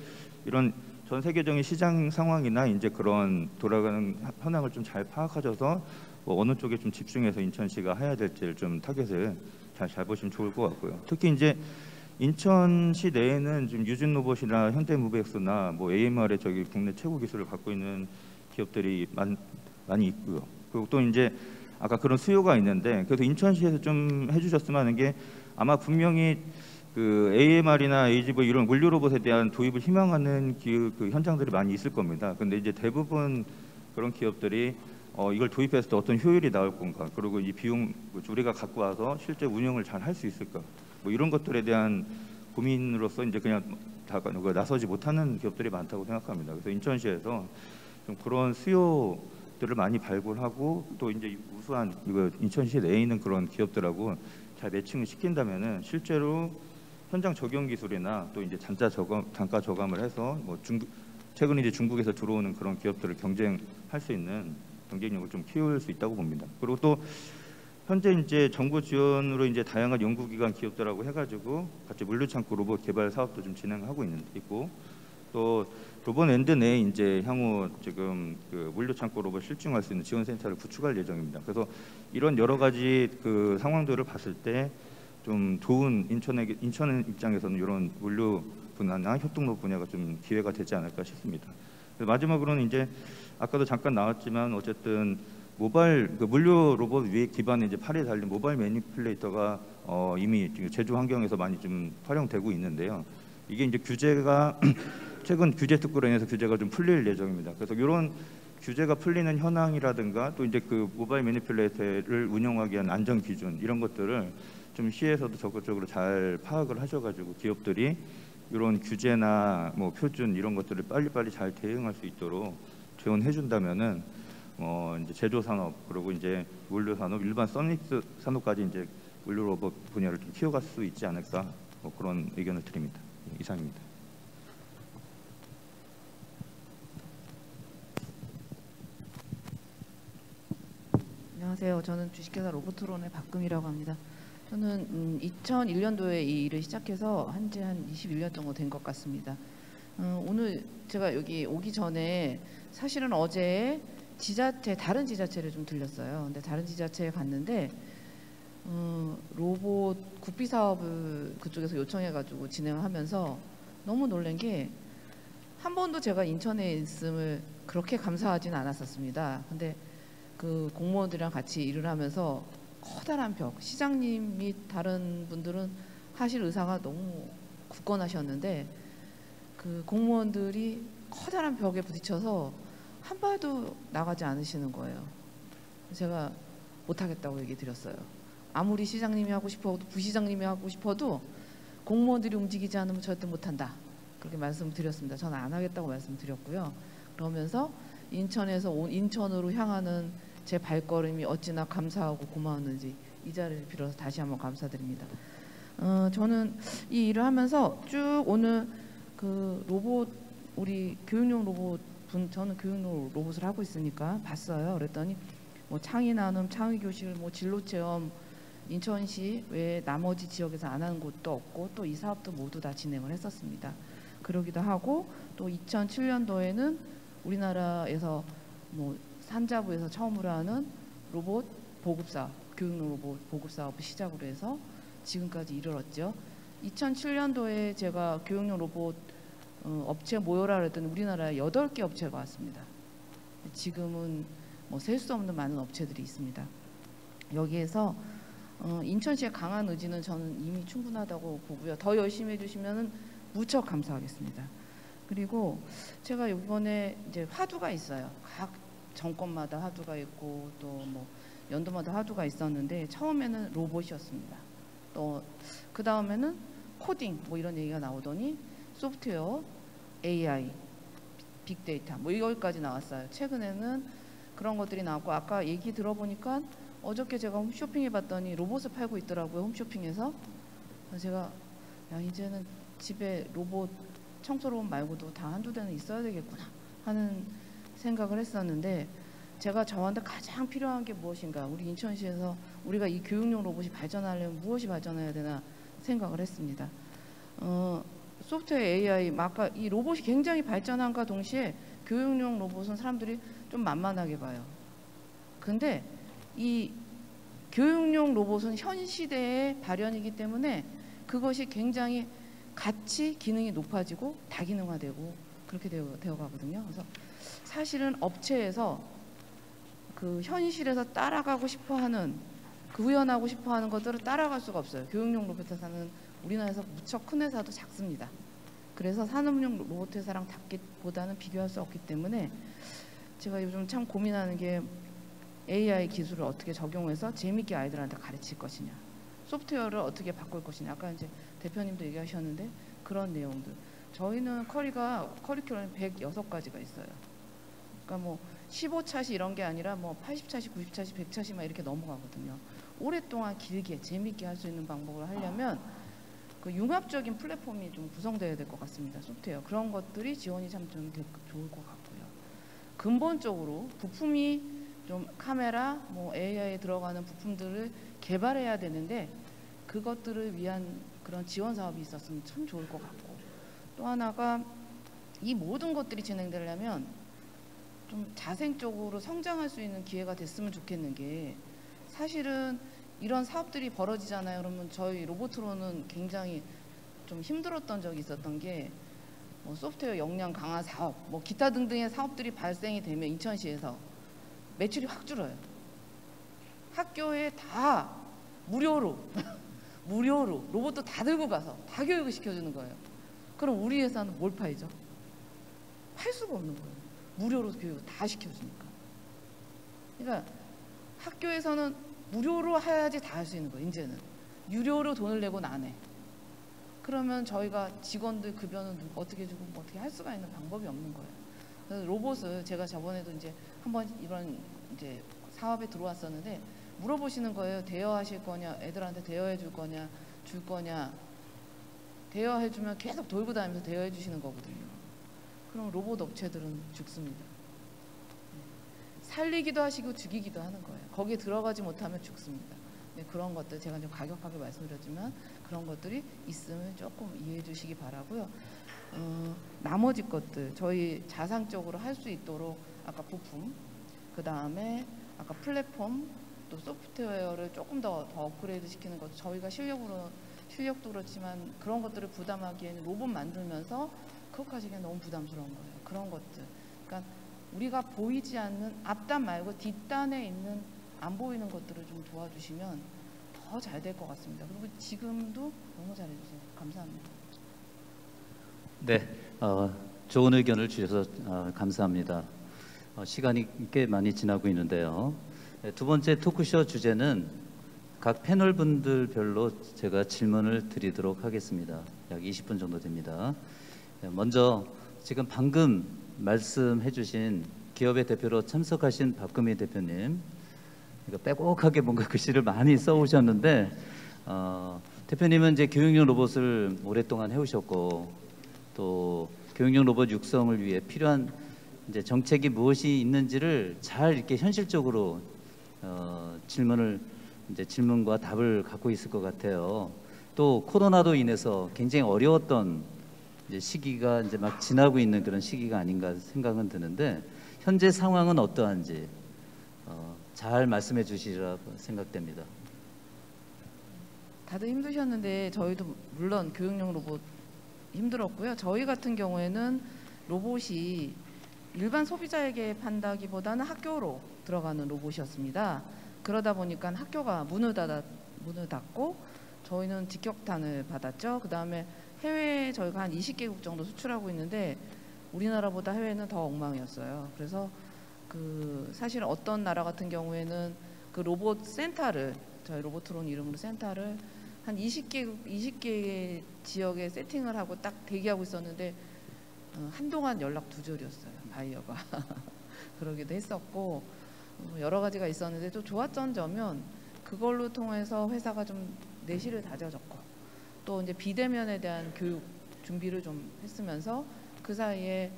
이런 전 세계적인 시장 상황이나 이제 그런 돌아가는 현황을 좀 잘 파악하셔서 어느 쪽에 좀 집중해서 인천시가 해야 될지를 좀 타겟을 잘 보시면 좋을 것 같고요. 특히 이제 인천시 내에는 지금 유진 로봇이나 현대무백스나 뭐 AMR의 국내 최고 기술을 갖고 있는 기업들이 많이 있고요. 그리고 또 이제 아까 그런 수요가 있는데, 그래서 인천시에서 좀 해주셨으면 하는 게, 아마 분명히 그 AMR이나 AGV 이런 물류 로봇에 대한 도입을 희망하는 그 현장들이 많이 있을 겁니다. 근데 이제 대부분 그런 기업들이 이걸 도입했을 때 어떤 효율이 나올 건가, 그리고 이 비용 우리가 갖고 와서 실제 운영을 잘 할 수 있을까, 뭐 이런 것들에 대한 고민으로서 이제 그냥 다 나서지 못하는 기업들이 많다고 생각합니다. 그래서 인천시에서 좀 그런 수요들을 많이 발굴하고, 또 이제 우수한 이거 인천시 내에 있는 그런 기업들하고 잘 매칭을 시킨다면은 실제로 현장 적용 기술이나 또 이제 단가 저감을 해서 뭐 최근 이제 중국에서 들어오는 그런 기업들을 경쟁할 수 있는 경쟁력을 좀 키울 수 있다고 봅니다. 그리고 또 현재 이제 정부 지원으로 이제 다양한 연구기관 기업들하고 해가지고 같이 물류창고 로봇 개발 사업도 좀 진행하고 있고, 또 로봇엔드 내에 이제 향후 지금 그 물류창고 로봇 실증할 수 있는 지원센터를 구축할 예정입니다. 그래서 이런 여러 가지 그 상황들을 봤을 때 좀 좋은 인천 입장에서는 이런 물류 분야나 협동로봇 분야가 좀 기회가 되지 않을까 싶습니다. 마지막으로는 이제 아까도 잠깐 나왔지만 어쨌든 모바일 그 물류 로봇 위에 기반에 이제 팔이 달린 모바일 매니플레이터가 이미 지금 제조 환경에서 많이 좀 활용되고 있는데요. 이게 이제 규제가 최근 규제 특구로 인해서 규제가 좀 풀릴 예정입니다. 그래서 이런 규제가 풀리는 현황이라든가, 또 이제 그 모바일 매니플레이터를 운영하기 위한 안전 기준 이런 것들을 좀 시에서도 적극적으로 잘 파악을 하셔가지고 기업들이 이런 규제나 뭐 표준 이런 것들을 빨리빨리 잘 대응할 수 있도록 지원해 준다면은 이제 제조 산업, 그리고 이제 물류 산업, 일반 서비스 산업까지 이제 물류 로봇 분야를 좀 키워갈 수 있지 않을까, 뭐 그런 의견을 드립니다. 이상입니다. 안녕하세요. 저는 주식회사 로보트론의 박금이라고 합니다. 저는 2001년도에 이 일을 시작해서 한 21년 정도 된 것 같습니다. 오늘 제가 여기 오기 전에 사실은 어제 다른 지자체를 좀 들렸어요. 근데 다른 지자체에 갔는데 로봇 국비 사업을 그쪽에서 요청해가지고 진행을 하면서 너무 놀란 게, 한 번도 제가 인천에 있음을 그렇게 감사하지는 않았었습니다. 근데 그 공무원들이랑 같이 일을 하면서 커다란 벽, 시장님이 다른 분들은 하실 의사가 너무 굳건하셨는데 그 공무원들이 커다란 벽에 부딪혀서 한 발도 나가지 않으시는 거예요. 제가 못하겠다고 얘기 드렸어요. 아무리 시장님이 하고 싶어도, 부시장님이 하고 싶어도 공무원들이 움직이지 않으면 절대 못한다, 그렇게 말씀드렸습니다. 저는 안 하겠다고 말씀드렸고요. 그러면서 인천으로 향하는 제 발걸음이 어찌나 감사하고 고마웠는지 이 자리를 빌어서 다시 한번 감사드립니다. 저는 이 일을 하면서 쭉 오늘 그 로봇, 우리 교육용 로봇 저는 교육용 로봇을 하고 있으니까 봤어요. 그랬더니 뭐 창의 나눔, 창의 교실, 뭐 진로 체험, 인천시 외에 나머지 지역에서 안 하는 곳도 없고, 또 이 사업도 모두 다 진행을 했었습니다. 그러기도 하고, 또 2007년도에는 우리나라에서 뭐 산자부에서 처음으로 하는 로봇 보급사업, 교육용 로봇 보급사업을 시작으로 해서 지금까지 이르렀죠. 2007년도에 제가 교육용 로봇 업체 모여라 그랬더니 우리나라에 8개 업체가 왔습니다. 지금은 뭐 셀 수 없는 많은 업체들이 있습니다. 여기에서 인천시의 강한 의지는 저는 이미 충분하다고 보고요. 더 열심히 해주시면 무척 감사하겠습니다. 그리고 제가 이번에 이제 화두가 있어요. 각 정권마다 화두가 있고, 또 뭐 연도마다 화두가 있었는데, 처음에는 로봇이었습니다. 또 그 다음에는 코딩 뭐 이런 얘기가 나오더니 소프트웨어, AI, 빅데이터 뭐 이거까지 나왔어요. 최근에는 그런 것들이 나왔고, 아까 얘기 들어보니까 어저께 제가 홈쇼핑 해봤더니 로봇을 팔고 있더라고요. 홈쇼핑에서. 그래서 제가 이제는 집에 로봇, 청소 로봇 말고도 다 한두 대는 있어야 되겠구나 하는 생각을 했었는데, 제가 저한테 가장 필요한 게 무엇인가, 우리 인천시에서 우리가 이 교육용 로봇이 발전하려면 무엇이 발전해야 되나 생각을 했습니다. 소프트웨어 AI, 아까 이 로봇이 굉장히 발전함과 동시에 교육용 로봇은 사람들이 좀 만만하게 봐요. 근데 이 교육용 로봇은 현 시대의 발현이기 때문에 그것이 굉장히 같이 기능이 높아지고 다기능화되고 그렇게 되어 가거든요. 그래서 사실은 업체에서 그 현실에서 따라가고 싶어하는, 구현하고 싶어하는 것들을 따라갈 수가 없어요. 교육용 로봇 회사는 우리나라에서 무척 큰 회사도 작습니다. 그래서 산업용 로봇 회사랑 닿기보다는 비교할 수 없기 때문에 제가 요즘 참 고민하는 게 AI 기술을 어떻게 적용해서 재밌게 아이들한테 가르칠 것이냐, 소프트웨어를 어떻게 바꿀 것이냐. 아까 이제 대표님도 얘기하셨는데 그런 내용들. 저희는 커리큘럼이 106가지가 있어요. 그러니까 뭐 15차시 이런 게 아니라 뭐 80차시, 90차시, 100차시 막 이렇게 넘어가거든요. 오랫동안 길게 재밌게 할 수 있는 방법을 하려면 그 융합적인 플랫폼이 좀 구성돼야 될 것 같습니다. 소프트웨어 그런 것들이 지원이 참 좀 좋을 것 같고요. 근본적으로 부품이 좀 카메라, 뭐 AI에 들어가는 부품들을 개발해야 되는데 그것들을 위한 그런 지원 사업이 있었으면 참 좋을 것 같고, 또 하나가 이 모든 것들이 진행되려면 좀 자생적으로 성장할 수 있는 기회가 됐으면 좋겠는 게, 사실은 이런 사업들이 벌어지잖아요. 그러면 저희 로보트로는 굉장히 좀 힘들었던 적이 있었던 게 뭐 소프트웨어 역량 강화 사업, 뭐 기타 등등의 사업들이 발생이 되면 인천시에서 매출이 확 줄어요. 학교에 다 무료로 무료로 로봇도 다 들고 가서 다 교육을 시켜주는 거예요. 그럼 우리 회사는 뭘 팔죠? 팔 수가 없는 거예요. 무료로 교육을 다 시켜주니까. 그러니까 학교에서는 무료로 해야지 다 할 수 있는 거예요. 이제는 유료로 돈을 내고는 안 해. 그러면 저희가 직원들 급여는 어떻게 주고 뭐 어떻게 할 수가 있는 방법이 없는 거예요. 그래서 로봇을 제가 저번에도 이제 한번 이런 이제 사업에 들어왔었는데 물어보시는 거예요. 대여하실 거냐, 애들한테 대여해 줄 거냐, 줄 거냐. 대여해 주면 계속 돌고 다니면서 대여해 주시는 거거든요. 그럼 로봇 업체들은 죽습니다. 살리기도 하시고 죽이기도 하는 거예요. 거기에 들어가지 못하면 죽습니다. 네, 그런 것들 제가 좀 가격하게 말씀드렸지만 그런 것들이 있으면 조금 이해해 주시기 바라고요. 나머지 것들 저희 자상적으로 할 수 있도록 아까 부품, 그 다음에 아까 플랫폼, 또 소프트웨어를 조금 더 업그레이드 시키는 것, 저희가 실력도 그렇지만 그런 것들을 부담하기에는 로봇 만들면서 그것까지 너무 부담스러운 거예요. 그런 것들. 그러니까 우리가 보이지 않는 앞단 말고 뒷단에 있는 안 보이는 것들을 좀 도와주시면 더 잘 될 것 같습니다. 그리고 지금도 너무 잘해주세요. 감사합니다. 네, 좋은 의견을 주셔서 감사합니다. 시간이 꽤 많이 지나고 있는데요. 네, 두 번째 토크쇼 주제는 각 패널 분들별로 제가 질문을 드리도록 하겠습니다. 약 20분 정도 됩니다. 네, 먼저 지금 방금 말씀해 주신 기업의 대표로 참석하신 박금희 대표님, 빼곡하게 뭔가 글씨를 많이 써오셨는데 대표님은 이제 교육용 로봇을 오랫동안 해오셨고 또 교육용 로봇 육성을 위해 필요한 이제 정책이 무엇이 있는지를 잘 이렇게 현실적으로 질문과 답을 갖고 있을 것 같아요. 또 코로나로 인해서 굉장히 어려웠던 이제 시기가 이제 막 지나고 있는 그런 시기가 아닌가 생각은 드는데 현재 상황은 어떠한지 잘 말씀해 주시리라고 생각됩니다. 다들 힘드셨는데 저희도 물론 교육용 로봇 힘들었고요. 저희 같은 경우에는 로봇이 일반 소비자에게 판다기보다는 학교로 들어가는 로봇이었습니다. 그러다 보니까 학교가 문을 닫고 저희는 직격탄을 받았죠. 그 다음에 해외에 저희가 한 20개국 정도 수출하고 있는데 우리나라보다 해외는 더 엉망이었어요. 그래서 사실 어떤 나라 같은 경우에는 그 로봇 센터를, 저희 로보트론 이름으로 센터를 한 20개의 지역에 세팅을 하고 딱 대기하고 있었는데 한동안 연락 두절이었어요. 바이어가. 그러기도 했었고 여러 가지가 있었는데 또 좋았던 점은 그걸로 통해서 회사가 좀 내실을 다져졌고 또 이제 비대면에 대한 교육 준비를 좀 했으면서 그 사이에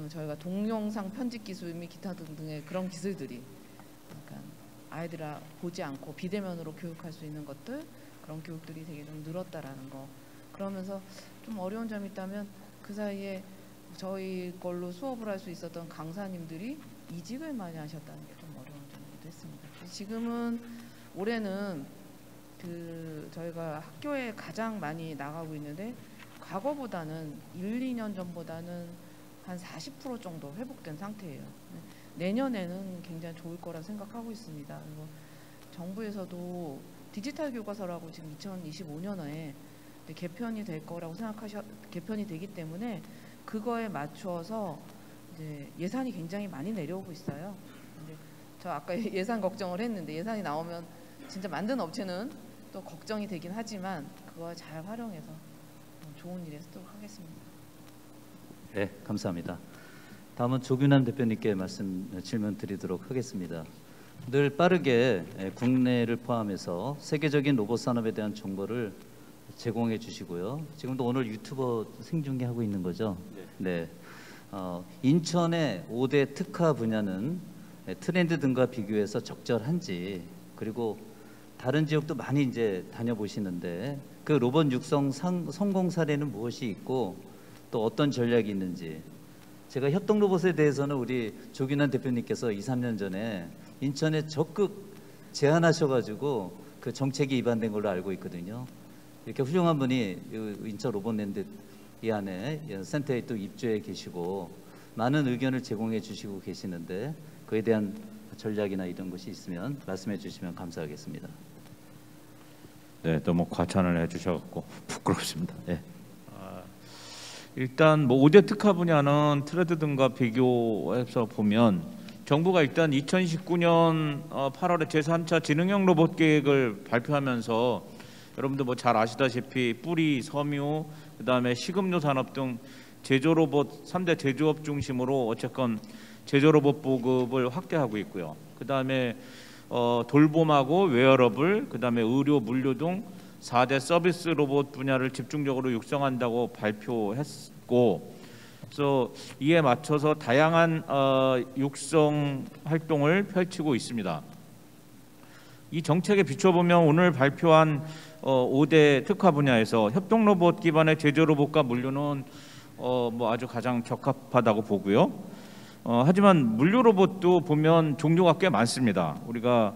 저희가 동영상 편집 기술 및 기타 등등의 그런 기술들이 그러니까 아이들아 보지 않고 비대면으로 교육할 수 있는 것들, 그런 교육들이 되게 좀 늘었다라는 거. 그러면서 좀 어려운 점이 있다면 그 사이에 저희 걸로 수업을 할 수 있었던 강사님들이 이직을 많이 하셨다는 게 좀 어려운 점이기도 했습니다. 지금은 올해는 저희가 학교에 가장 많이 나가고 있는데 과거보다는 1, 2년 전보다는 한 40% 정도 회복된 상태예요. 내년에는 굉장히 좋을 거라 생각하고 있습니다. 그리고 정부에서도 디지털 교과서라고 지금 2025년에 개편이 될 거라고 개편이 되기 때문에 그거에 맞추어서 이제 예산이 굉장히 많이 내려오고 있어요. 근데 저 아까 예산 걱정을 했는데 예산이 나오면 진짜 만든 업체는 또 걱정이 되긴 하지만 그거 잘 활용해서 좋은 일에 쓰도록 하겠습니다. 네, 감사합니다. 다음은 조균남 대표님께 질문 드리도록 하겠습니다. 늘 빠르게 국내를 포함해서 세계적인 로봇 산업에 대한 정보를 제공해 주시고요. 지금도 오늘 유튜버 생중계하고 있는 거죠? 네. 인천의 5대 특화 분야는 트렌드 등과 비교해서 적절한지, 그리고 다른 지역도 많이 이제 다녀보시는데 그 로봇 육성 성공 사례는 무엇이 있고 또 어떤 전략이 있는지. 제가 협동 로봇에 대해서는 우리 조균환 대표님께서 2, 3년 전에 인천에 적극 제안하셔가지고 그 정책이 입안된 걸로 알고 있거든요. 이렇게 훌륭한 분이 인천 로봇랜드 이 안에 센터에 또 입주해 계시고 많은 의견을 제공해 주시고 계시는데 그에 대한 전략이나 이런 것이 있으면 말씀해 주시면 감사하겠습니다. 네, 너무 과찬을 해주셔서 부끄럽습니다. 네. 일단 뭐 5대 특화 분야는 트레드 등과 비교해서 보면 정부가 일단 2019년 8월에 제3차 지능형 로봇 계획을 발표하면서 여러분들 뭐 잘 아시다시피 뿌리, 섬유, 그다음에 식음료 산업 등 제조 로봇 3대 제조업 중심으로 어쨌건 제조 로봇 보급을 확대하고 있고요. 그다음에 돌봄하고 웨어러블, 그다음에 의료, 물류 등 4대 서비스 로봇 분야를 집중적으로 육성한다고 발표했고, 그래서 이에 맞춰서 다양한 육성 활동을 펼치고 있습니다. 이 정책에 비춰보면 오늘 발표한 5대 특화 분야에서 협동 로봇 기반의 제조 로봇과 물류는 뭐 아주 가장 적합하다고 보고요. 하지만 물류 로봇도 보면 종류가 꽤 많습니다. 우리가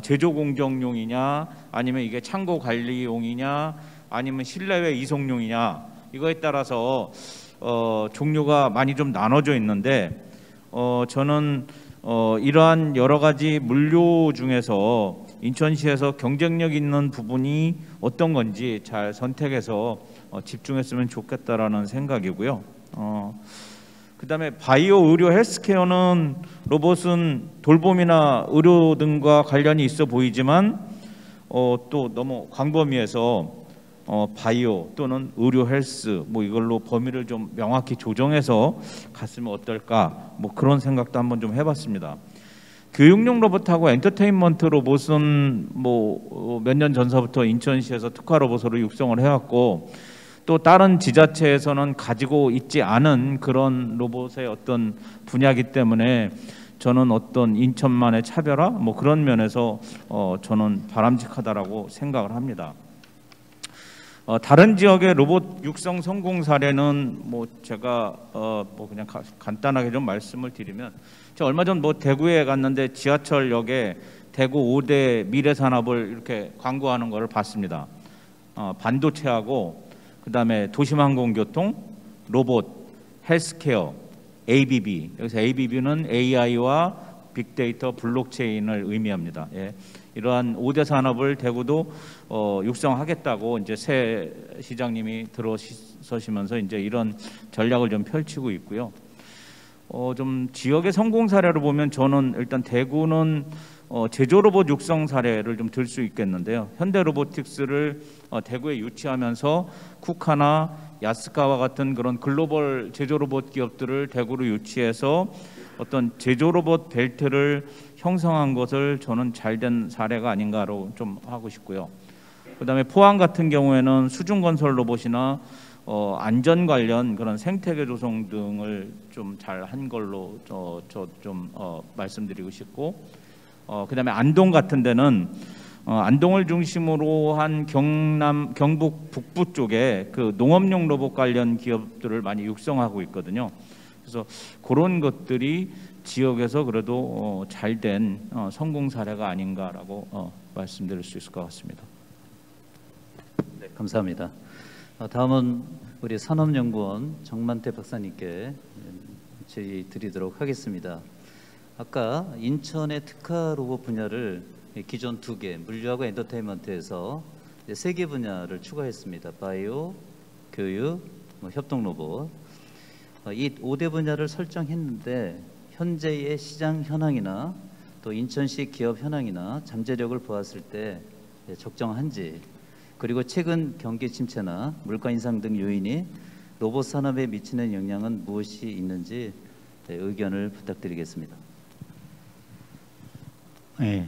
제조 공정용이냐, 아니면 이게 창고 관리용이냐, 아니면 실내외 이송용이냐, 이거에 따라서 종류가 많이 좀 나눠져 있는데 저는 이러한 여러 가지 물류 중에서 인천시에서 경쟁력 있는 부분이 어떤 건지 잘 선택해서 집중했으면 좋겠다라는 생각이고요. 그다음에 바이오, 의료, 헬스케어는 로봇은 돌봄이나 의료 등과 관련이 있어 보이지만 또 너무 광범위해서 바이오 또는 의료, 헬스 뭐 이걸로 범위를 좀 명확히 조정해서 갔으면 어떨까, 뭐 그런 생각도 한번 좀 해봤습니다. 교육용 로봇하고 엔터테인먼트 로봇은 뭐 몇 년 전서부터 인천시에서 특화 로봇으로 육성을 해왔고, 또 다른 지자체에서는 가지고 있지 않은 그런 로봇의 어떤 분야이기 때문에 저는 어떤 인천만의 차별화 뭐 그런 면에서 저는 바람직하다라고 생각을 합니다. 다른 지역의 로봇 육성 성공 사례는 뭐 제가 뭐 그냥 간단하게 좀 말씀을 드리면, 제가 얼마 전 뭐 대구에 갔는데 지하철역에 대구 5대 미래 산업을 이렇게 광고하는 것을 봤습니다. 반도체하고 그다음에 도심항공교통, 로봇, 헬스케어, ABB. 여기서 ABB는 AI와 빅데이터, 블록체인을 의미합니다. 예. 이러한 5대 산업을 대구도 육성하겠다고 이제 새 시장님이 들어서시면서 이제 이런 전략을 좀 펼치고 있고요. 좀 지역의 성공 사례를 보면 저는 일단 대구는 제조 로봇 육성 사례를 좀 들 수 있겠는데요. 현대 로보틱스를 대구에 유치하면서 쿠카나 야스카와 같은 그런 글로벌 제조 로봇 기업들을 대구로 유치해서 어떤 제조 로봇 벨트를 형성한 것을 저는 잘된 사례가 아닌가로 좀 하고 싶고요. 그다음에 포항 같은 경우에는 수중 건설 로봇이나 안전 관련 그런 생태계 조성 등을 좀 잘한 걸로 좀 말씀드리고 싶고, 그다음에 안동 같은 데는 안동을 중심으로 한 경북 북부 쪽에 그 농업용 로봇 관련 기업들을 많이 육성하고 있거든요. 그래서 그런 것들이 지역에서 그래도 잘된 성공 사례가 아닌가라고 말씀드릴 수 있을 것 같습니다. 네, 감사합니다. 다음은 우리 산업연구원 정만태 박사님께 질의 드리도록 하겠습니다. 아까 인천의 특화 로봇 분야를 기존 2개, 물류하고 엔터테인먼트에서 3개 분야를 추가했습니다. 바이오, 교육, 협동 로봇. 이 5대 분야를 설정했는데 현재의 시장 현황이나 또 인천시 기업 현황이나 잠재력을 보았을 때 적정한지, 그리고 최근 경기 침체나 물가 인상 등 요인이 로봇 산업에 미치는 영향은 무엇이 있는지 의견을 부탁드리겠습니다. 네,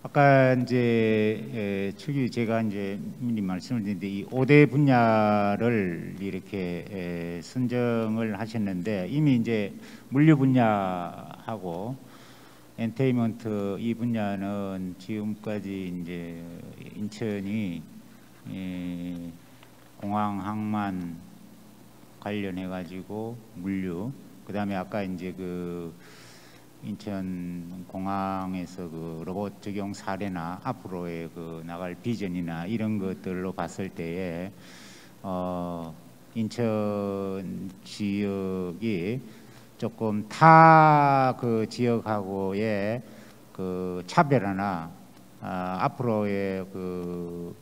아까 이제 초기 제가 이제 미리 말씀을 드렸는데 이 5대 분야를 이렇게 선정을 하셨는데 이미 이제 물류 분야하고 엔테인먼트 이 분야는 지금까지 이제 인천이 공항 항만 관련해 가지고 물류, 그다음에 아까 이제 그 인천 공항에서 그 로봇 적용 사례나 앞으로의 그 나갈 비전이나 이런 것들로 봤을 때에 인천 지역이 조금 타 그 지역하고의 그 차별화나 앞으로의 그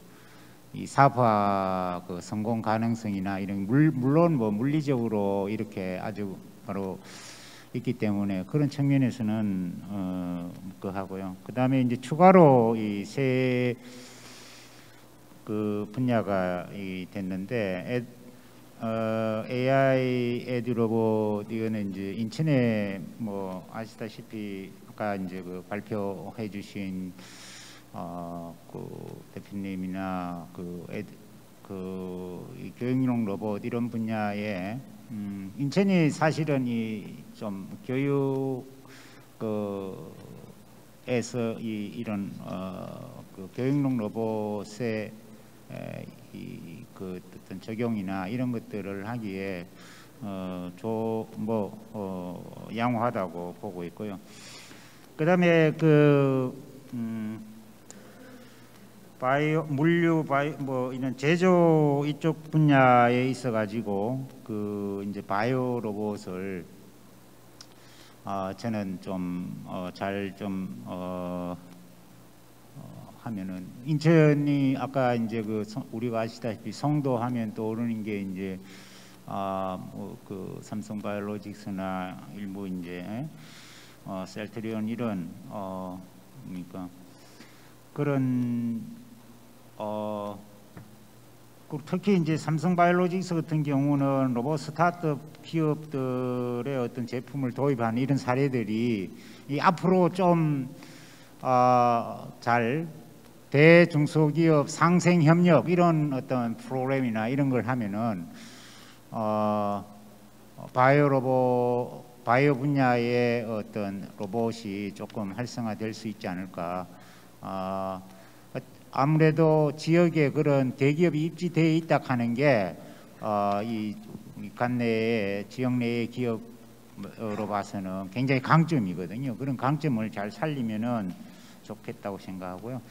이 사업화 그 성공 가능성이나 이런 물론 뭐 물리적으로 이렇게 아주 바로 있기 때문에 그런 측면에서는 그 하고요. 그다음에 이제 추가로 이 세 그 분야가 됐는데 AI 에듀 로봇 이거는 이제 인천에 뭐 아시다시피 아까 이제 그 발표해 주신 그 대표님이나 이 교육용 로봇 이런 분야에 인천이 사실은 이 좀 교육 에서 이런 그 교육용 로봇의 그 어떤 적용이나 이런 것들을 하기에 양호하다고 보고 있고요. 그다음에 물류 뭐 이런 제조 이쪽 분야에 있어 가지고 그 이제 바이오 로봇을 저는 좀 하면은 인천이 아까 이제 우리가 아시다시피 성도 하면 떠오르는 게 이제 그 삼성바이오로직스나 일부 이제 셀트리온 이런 그러니까 그런 특히 이제 삼성바이오로직스 같은 경우는 로봇 스타트업 기업들의 어떤 제품을 도입하는 이런 사례들이 이 앞으로 좀 잘 대중소기업 상생 협력 이런 어떤 프로그램이나 이런 걸 하면은 바이오 분야의 어떤 로봇이 조금 활성화될 수 있지 않을까. 아무래도 지역에 그런 대기업이 입지되어 있다 하는 게 이 관내의 지역 내의 기업으로 봐서는 굉장히 강점이거든요. 그런 강점을 잘 살리면은 좋겠다고 생각하고요.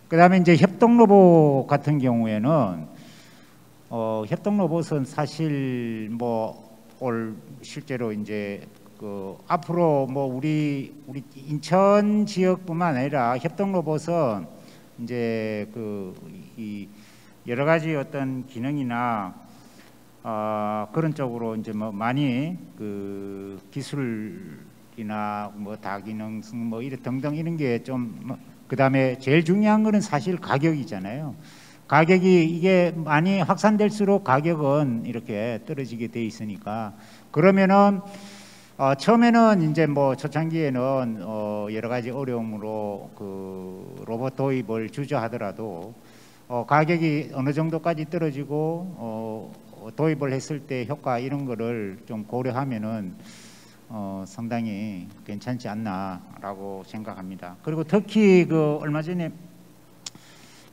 그다음에 이제 협동 로봇 같은 경우에는 협동 로봇은 사실 실제로 이제 앞으로 우리 인천 지역뿐만 아니라 협동 로봇은 이제 이 여러 가지 어떤 기능이나 그런 쪽으로 이제 많이 기술이나 다기능성 이런 등등 이런 게 좀 그다음에 제일 중요한 거는 사실 가격이잖아요. 가격이 이게 많이 확산될수록 가격은 이렇게 떨어지게 돼 있으니까 그러면은 처음에는 이제 초창기에는 여러 가지 어려움으로 로봇 도입을 주저하더라도 가격이 어느 정도까지 떨어지고 도입을 했을 때 효과 이런 거를 좀 고려하면은 상당히 괜찮지 않나라고 생각합니다. 그리고 특히 얼마 전에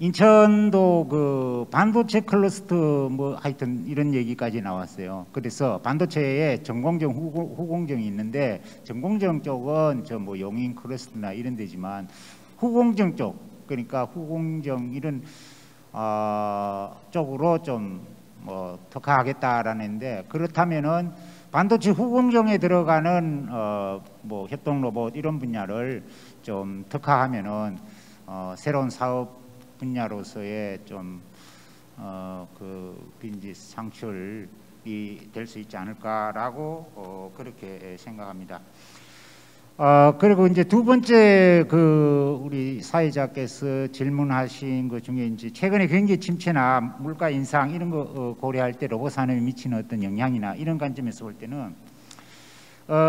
인천도 반도체 클러스터 하여튼 이런 얘기까지 나왔어요. 그래서 반도체에 전공정, 후공정이 있는데 전공정 쪽은 용인 클러스터나 이런 데지만 후공정 쪽, 그러니까 후공정 이런 쪽으로 좀 특화하겠다라는데 그렇다면은 반도체 후공정에 들어가는 뭐 협동 로봇 이런 분야를 좀 특화하면은 새로운 사업 분야로서의 좀 그 빈지스 창출이 될 수 있지 않을까라고 그렇게 생각합니다. 그리고 이제 두 번째 그 우리 사회자께서 질문하신 것 중에 이제 최근에 경기 침체나 물가 인상 이런 거 고려할 때 로봇 산업이 미치는 어떤 영향이나 이런 관점에서 볼 때는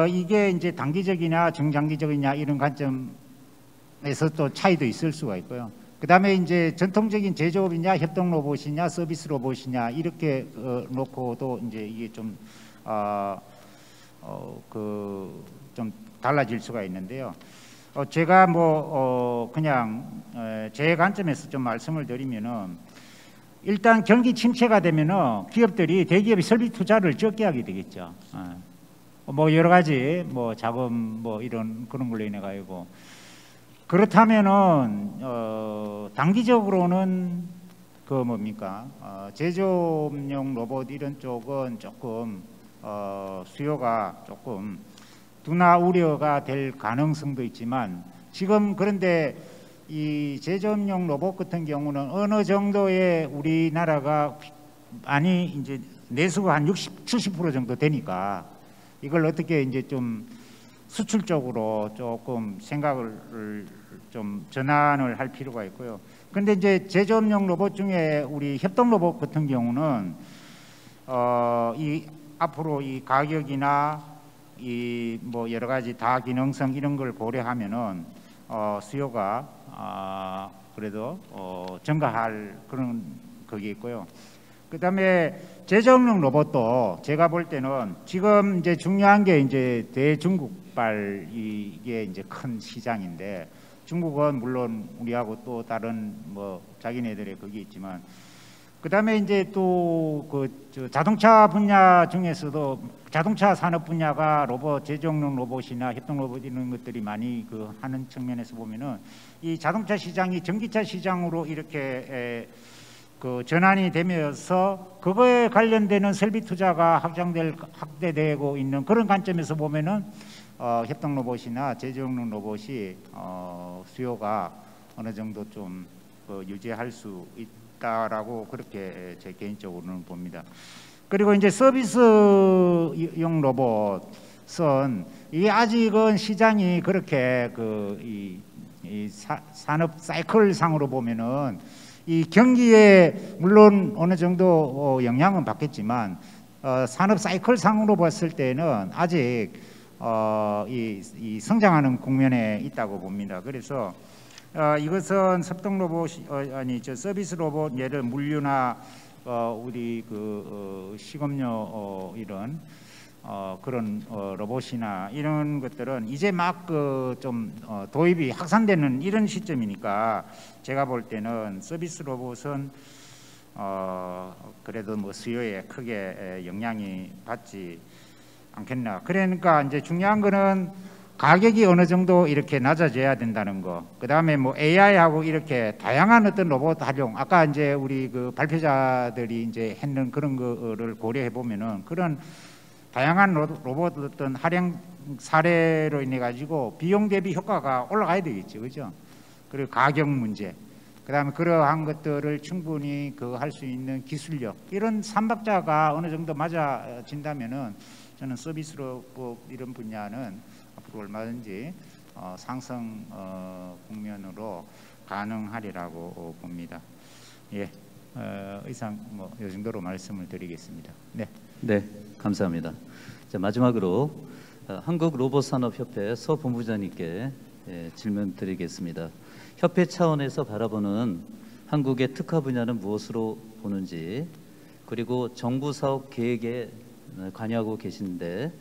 이게 이제 단기적이냐 중장기적이냐 이런 관점에서 또 차이도 있을 수가 있고요. 그 다음에 이제 전통적인 제조업이냐 협동 로봇이냐 서비스 로봇이냐 이렇게 놓고도 이제 이게 좀 좀 달라질 수가 있는데요. 제가 뭐 그냥 제 관점에서 좀 말씀을 드리면은 일단 경기 침체가 되면은 기업들이 대기업이 설비 투자를 적게 하게 되겠죠. 뭐 여러 가지 뭐 자금 뭐 이런 그런 걸로 인해 가지고 그렇다면은 단기적으로는 그 뭡니까 제조업용 로봇 이런 쪽은 조금 수요가 조금 둔화 우려가 될 가능성도 있지만 지금 그런데 이 제조업용 로봇 같은 경우는 어느 정도의 우리나라가 많이 이제 내수가 한 60, 70% 정도 되니까 이걸 어떻게 이제 좀 수출적으로 조금 생각을 좀 전환을 할 필요가 있고요. 그런데 이제 제조업용 로봇 중에 우리 협동 로봇 같은 경우는 이 앞으로 이 가격이나 이 뭐 여러 가지 다기능성 이런 걸 고려하면은 수요가 그래도 증가할 그런 그게 있고요. 그다음에 제조업용 로봇도 제가 볼 때는 지금 이제 중요한 게 이제 대중국발 이게 이제 큰 시장인데 중국은 물론 우리하고 또 다른 뭐 자기네들의 그게 있지만 그다음에 이제 또 그 자동차 분야 중에서도 자동차 산업 분야가 로봇 제조업용 로봇이나 협동 로봇 이런 것들이 많이 그 하는 측면에서 보면은 이 자동차 시장이 전기차 시장으로 이렇게 그 전환이 되면서 그거에 관련되는 설비 투자가 확대되고 있는 그런 관점에서 보면은 협동 로봇이나 제조업용 로봇이 수요가 어느 정도 좀 유지할 수 있다라고 그렇게 제 개인적으로는 봅니다. 그리고 이제 서비스용 로봇은 이게 아직은 시장이 그렇게 이 산업 사이클 상으로 보면은 이 경기에 물론 어느 정도 영향은 받겠지만 산업 사이클 상으로 봤을 때는 아직 이 성장하는 국면에 있다고 봅니다. 그래서 이것은 협동 로봇 서비스 로봇 예를 물류나 우리 그 식음료 이런 그런 로봇이나 이런 것들은 이제 막 그 좀 도입이 확산되는 이런 시점이니까 제가 볼 때는 서비스 로봇은 그래도 뭐 수요에 크게 영향이 받지 않겠나. 그러니까 이제 중요한 거는 가격이 어느 정도 이렇게 낮아져야 된다는 거. 그 다음에 뭐 AI하고 이렇게 다양한 어떤 로봇 활용. 아까 이제 우리 그 발표자들이 이제 했는 그런 거를 고려해 보면은 그런 다양한 로봇 어떤 활용 사례로 인해 가지고 비용 대비 효과가 올라가야 되겠죠, 그죠? 그리고 가격 문제. 그 다음에 그러한 것들을 충분히 그 할 수 있는 기술력 이런 삼박자가 어느 정도 맞아진다면은 저는 서비스 로봇 이런 분야는 앞으로 얼마든지 상승 국면으로 가능하리라고 봅니다. 예, 이상 뭐 이 정도로 말씀을 드리겠습니다. 네. 네, 감사합니다. 자, 마지막으로 한국로봇산업협회 서 본부장님께 질문 드리겠습니다. 협회 차원에서 바라보는 한국의 특화 분야는 무엇으로 보는지, 그리고 정부 사업 계획에 관여하고 계신데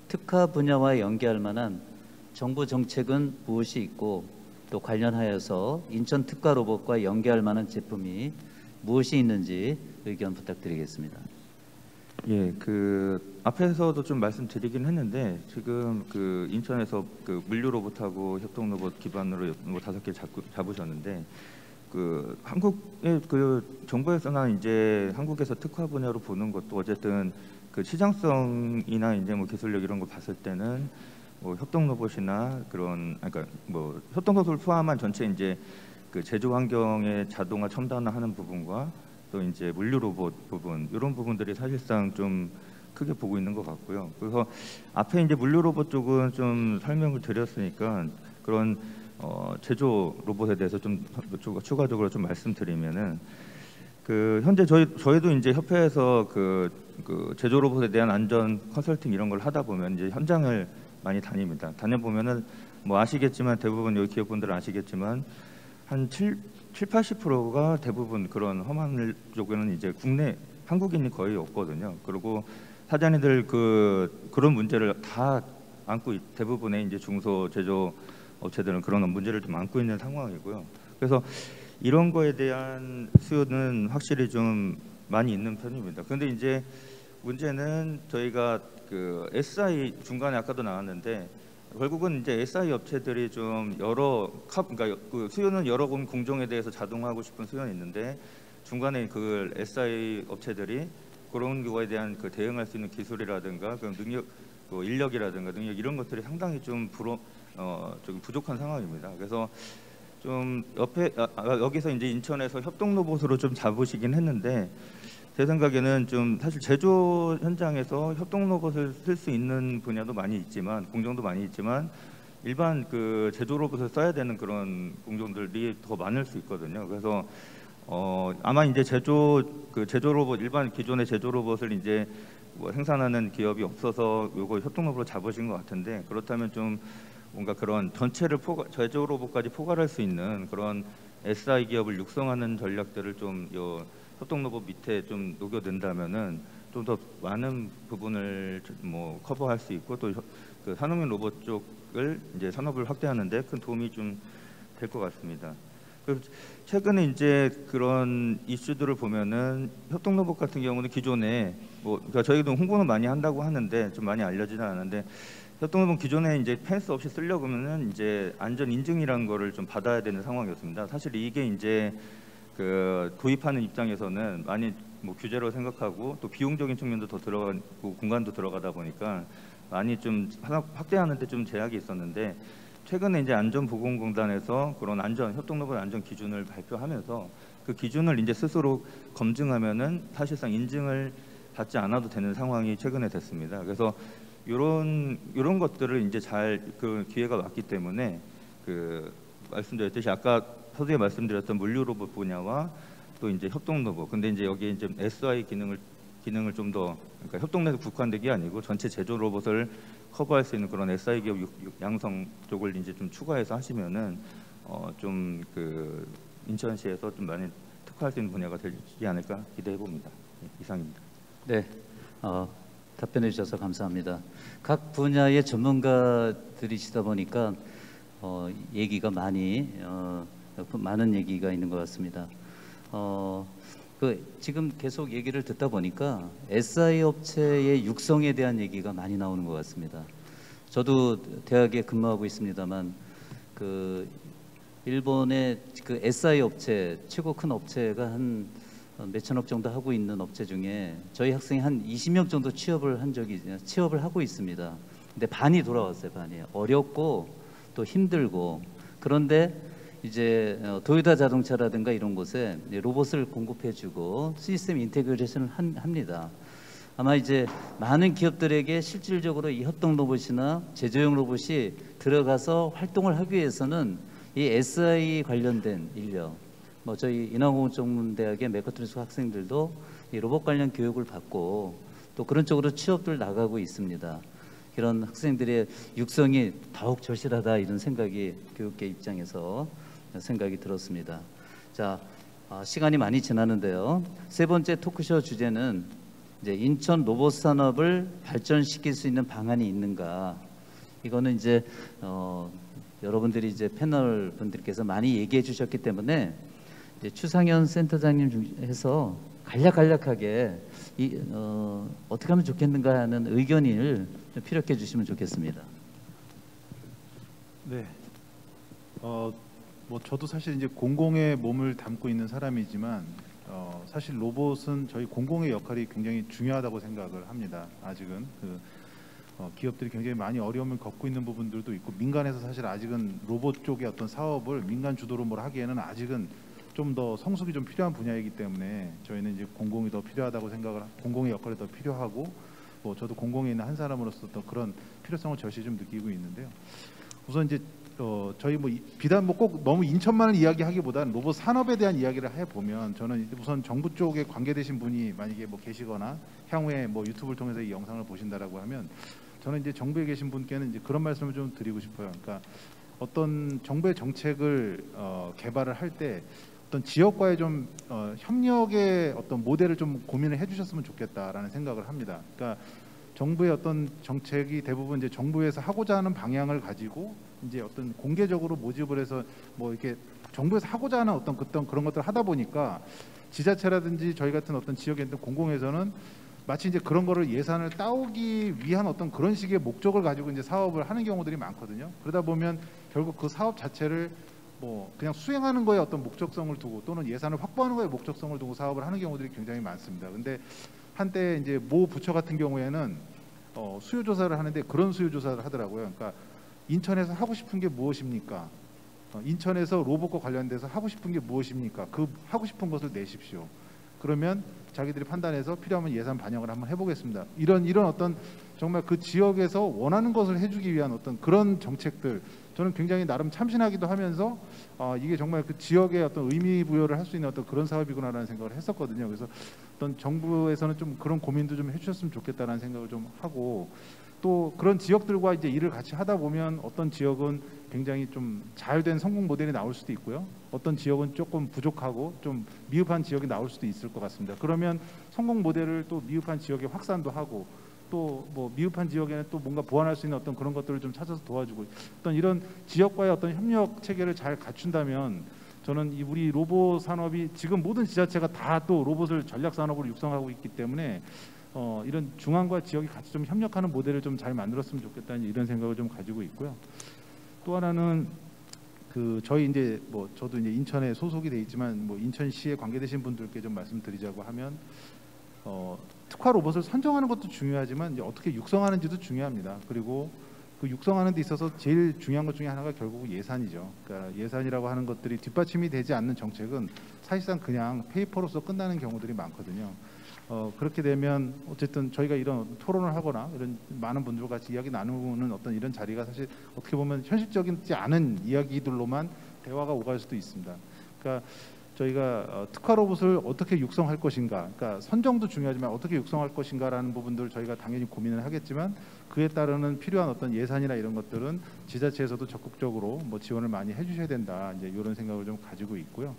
특화 분야와 연계할 만한 정부 정책은 무엇이 있고 또 관련하여서 인천 특화 로봇과 연계할 만한 제품이 무엇이 있는지 의견 부탁드리겠습니다. 예, 그 앞에서도 좀 말씀드리긴 했는데 지금 그 인천에서 그 물류 로봇하고 협동 로봇 기반으로 뭐 5개 잡으셨는데 그 한국의 그 정부에서나 이제 한국에서 특화 분야로 보는 것도 어쨌든 그 시장성이나 이제 뭐 기술력 이런 거 봤을 때는 뭐 협동 로봇이나 그런 그러니까 뭐 협동 로봇을 포함한 전체 이제 그 제조 환경의 자동화 첨단화하는 부분과 또 이제 물류 로봇 부분 이런 부분들이 사실상 좀 크게 보고 있는 것 같고요. 그래서 앞에 이제 물류 로봇 쪽은 좀 설명을 드렸으니까 그런 제조 로봇에 대해서 좀 추가적으로 좀 말씀드리면은 그 현재 저희도 이제 협회에서 그 제조 로봇에 대한 안전 컨설팅 이런 걸 하다 보면 이제 현장을 많이 다닙니다. 다녀보면은 뭐 아시겠지만 대부분 여기 기업분들은 아시겠지만 한 80%가 대부분 그런 험한 쪽에는 이제 국내 한국인이 거의 없거든요. 그리고 사장님들 그런 문제를 다 안고 대부분의 이제 중소 제조 업체들은 그런 문제를 좀 안고 있는 상황이고요. 그래서 이런 거에 대한 수요는 확실히 좀 많이 있는 편입니다. 그런데 이제 문제는 저희가 그 SI 중간에 아까도 나왔는데 결국은 이제 SI 업체들이 좀 그러니까 그 수요는 여러 공종에 대해서 자동화하고 싶은 수요는 있는데 중간에 그 SI 업체들이 그런 거에 대한 그 대응할 수 있는 기술이라든가 그 능력, 그 인력이라든가 능력 이런 것들이 상당히 좀 부족한 상황입니다. 그래서 좀 여기서 이제 인천에서 협동 로봇으로 좀 잡으시긴 했는데 제 생각에는 좀 사실 제조 현장에서 협동 로봇을 쓸 수 있는 분야도 많이 있지만 공정도 많이 있지만 일반 그 제조 로봇을 써야 되는 그런 공정들이 더 많을 수 있거든요. 그래서 아마 이제 제조 로봇 일반 기존의 제조 로봇을 이제 뭐 생산하는 기업이 없어서 요거 협동 로봇으로 잡으신 것 같은데 그렇다면 좀 뭔가 그런 전체를 제조 로봇까지 포괄할 수 있는 그런 SI 기업을 육성하는 전략들을 좀 협동 로봇 밑에 좀 녹여낸다면은 좀 더 많은 부분을 뭐 커버할 수 있고 또 그 산업용 로봇 쪽을 이제 산업을 확대하는데 큰 도움이 좀 될 것 같습니다. 최근에 이제 그런 이슈들을 보면은 협동 로봇 같은 경우는 기존에 뭐 그러니까 저희도 홍보는 많이 한다고 하는데 좀 많이 알려지는 않은데 협동 로봇 기존에 이제 펜스 없이 쓰려고 하면은 이제 안전 인증이라는 거를 좀 받아야 되는 상황이었습니다. 사실 이게 이제 그 도입하는 입장에서는 많이 뭐 규제로 생각하고 또 비용적인 측면도 더 들어가고 공간도 들어가다 보니까 많이 좀 확대하는데 좀 제약이 있었는데 최근에 이제 안전보건공단에서 그런 협동 로봇 안전 기준을 발표하면서 그 기준을 이제 스스로 검증하면은 사실상 인증을 받지 않아도 되는 상황이 최근에 됐습니다. 그래서 이런 것들을 이제 잘 그 기회가 왔기 때문에 그 말씀드렸듯이 아까 서두에 말씀드렸던 물류 로봇 분야와 또 이제 협동 로봇. 근데 이제 여기에 이제 SI 기능을 좀 더 그러니까 협동 내에서 국한되기 아니고 전체 제조 로봇을 커버할 수 있는 그런 SI 기업 양성 쪽을 이제 좀 추가해서 하시면은 좀 그 인천시에서 좀 많이 특화할 수 있는 분야가 되지 않을까 기대해 봅니다. 이상입니다. 네, 답변해 주셔서 감사합니다. 각 분야의 전문가들이시다 보니까 얘기가 많은 얘기가 있는 것 같습니다. 지금 계속 얘기를 듣다 보니까 SI 업체의 육성에 대한 얘기가 많이 나오는 것 같습니다. 저도 대학에 근무하고 있습니다만 그 일본의 그 SI 업체 최고 큰 업체가 한 몇천억 정도 하고 있는 업체 중에 저희 학생이 한 20명 정도 취업을 하고 있습니다. 근데 반이 돌아왔어요. 반이 어렵고 또 힘들고 그런데 이제 도요타 자동차라든가 이런 곳에 로봇을 공급해주고 시스템 인테그레이션을 합니다. 아마 이제 많은 기업들에게 실질적으로 이 협동 로봇이나 제조용 로봇이 들어가서 활동을 하기 위해서는 이 SI 관련된 인력, 뭐 저희 인하공업전문대학의 메카트로니क्스 학생들도 이 로봇 관련 교육을 받고 또 그런 쪽으로 취업들 나가고 있습니다. 이런 학생들의 육성이 더욱 절실하다 이런 생각이 교육계 입장에서 생각이 들었습니다. 자, 시간이 많이 지나는데요. 세 번째 토크쇼 주제는 이제 인천 로봇 산업을 발전시킬 수 있는 방안이 있는가. 이거는 이제 여러분들이 이제 패널 분들께서 많이 얘기해 주셨기 때문에 이제 추상현 센터장님 중에서 간략하게 어떻게 하면 좋겠는가 하는 의견을 좀 피력해 주시면 좋겠습니다. 네. 뭐 저도 사실 이제 공공의 몸을 담고 있는 사람이지만 사실 로봇은 저희 공공의 역할이 굉장히 중요하다고 생각을 합니다. 아직은 기업들이 굉장히 많이 어려움을 겪고 있는 부분들도 있고 민간에서 사실 아직은 로봇 쪽의 어떤 사업을 민간 주도로 뭘 하기에는 아직은 좀 더 성숙이 좀 필요한 분야이기 때문에 저희는 이제 공공이 더 필요하다고 생각을 공공의 역할이 더 필요하고 뭐 저도 공공에 있는 한 사람으로서 또 그런 필요성을 절실히 좀 느끼고 있는데요. 우선 이제 저희 뭐 비단 뭐 꼭 너무 인천만을 이야기하기보다는 로봇 산업에 대한 이야기를 해보면 저는 우선 정부 쪽에 관계되신 분이 만약에 뭐 계시거나 향후에 뭐 유튜브를 통해서 이 영상을 보신다라고 하면 저는 이제 정부에 계신 분께는 이제 그런 말씀을 좀 드리고 싶어요. 그러니까 어떤 정부의 정책을 개발을 할 때 어떤 지역과의 좀 협력의 어떤 모델을 좀 고민을 해주셨으면 좋겠다라는 생각을 합니다. 그러니까 정부의 어떤 정책이 대부분 이제 정부에서 하고자 하는 방향을 가지고 이제 어떤 공개적으로 모집을 해서 뭐 이렇게 정부에서 하고자 하는 어떤 그런 것들을 하다 보니까 지자체라든지 저희 같은 어떤 지역에 있는 공공에서는 마치 이제 그런 거를 예산을 따오기 위한 어떤 그런 식의 목적을 가지고 이제 사업을 하는 경우들이 많거든요. 그러다 보면 결국 그 사업 자체를 뭐 그냥 수행하는 거에 어떤 목적성을 두고 또는 예산을 확보하는 거에 목적성을 두고 사업을 하는 경우들이 굉장히 많습니다. 근데 한때 이제 모 부처 같은 경우에는 수요 조사를 하는데 그런 수요 조사를 하더라고요. 그러니까 인천에서 하고 싶은 게 무엇입니까? 인천에서 로봇과 관련돼서 하고 싶은 게 무엇입니까? 그 하고 싶은 것을 내십시오. 그러면 자기들이 판단해서 필요하면 예산 반영을 한번 해보겠습니다. 이런 어떤 정말 그 지역에서 원하는 것을 해주기 위한 어떤 그런 정책들 저는 굉장히 나름 참신하기도 하면서 이게 정말 그 지역의 어떤 의미 부여를 할 수 있는 어떤 그런 사업이구나라는 생각을 했었거든요. 그래서 어떤 정부에서는 좀 그런 고민도 좀 해주셨으면 좋겠다라는 생각을 좀 하고 또 그런 지역들과 이제 일을 같이 하다 보면 어떤 지역은 굉장히 좀 잘 된 성공 모델이 나올 수도 있고요. 어떤 지역은 조금 부족하고 좀 미흡한 지역이 나올 수도 있을 것 같습니다. 그러면 성공 모델을 또 미흡한 지역에 확산도 하고 또 뭐 미흡한 지역에는 또 뭔가 보완할 수 있는 어떤 그런 것들을 좀 찾아서 도와주고 어떤 이런 지역과의 어떤 협력 체계를 잘 갖춘다면 저는 이 우리 로봇 산업이 지금 모든 지자체가 다 또 로봇을 전략 산업으로 육성하고 있기 때문에 이런 중앙과 지역이 같이 좀 협력하는 모델을 좀 잘 만들었으면 좋겠다는 이런 생각을 좀 가지고 있고요. 또 하나는 저희 이제 뭐 저도 이제 인천에 소속이 돼 있지만 뭐 인천시에 관계되신 분들께 좀 말씀드리자고 하면 특화 로봇을 선정하는 것도 중요하지만 이제 어떻게 육성하는지도 중요합니다. 그리고 그 육성하는 데 있어서 제일 중요한 것 중에 하나가 결국 예산이죠. 그러니까 예산이라고 하는 것들이 뒷받침이 되지 않는 정책은 사실상 그냥 페이퍼로서 끝나는 경우들이 많거든요. 그렇게 되면 어쨌든 저희가 이런 토론을 하거나 이런 많은 분들과 같이 이야기 나누는 어떤 이런 자리가 사실 어떻게 보면 현실적이지 않은 이야기들로만 대화가 오갈 수도 있습니다. 그러니까 저희가 특화 로봇을 어떻게 육성할 것인가, 그러니까 선정도 중요하지만 어떻게 육성할 것인가라는 부분들을 저희가 당연히 고민을 하겠지만 그에 따르는 필요한 어떤 예산이나 이런 것들은 지자체에서도 적극적으로 뭐 지원을 많이 해주셔야 된다. 이제 이런 생각을 좀 가지고 있고요.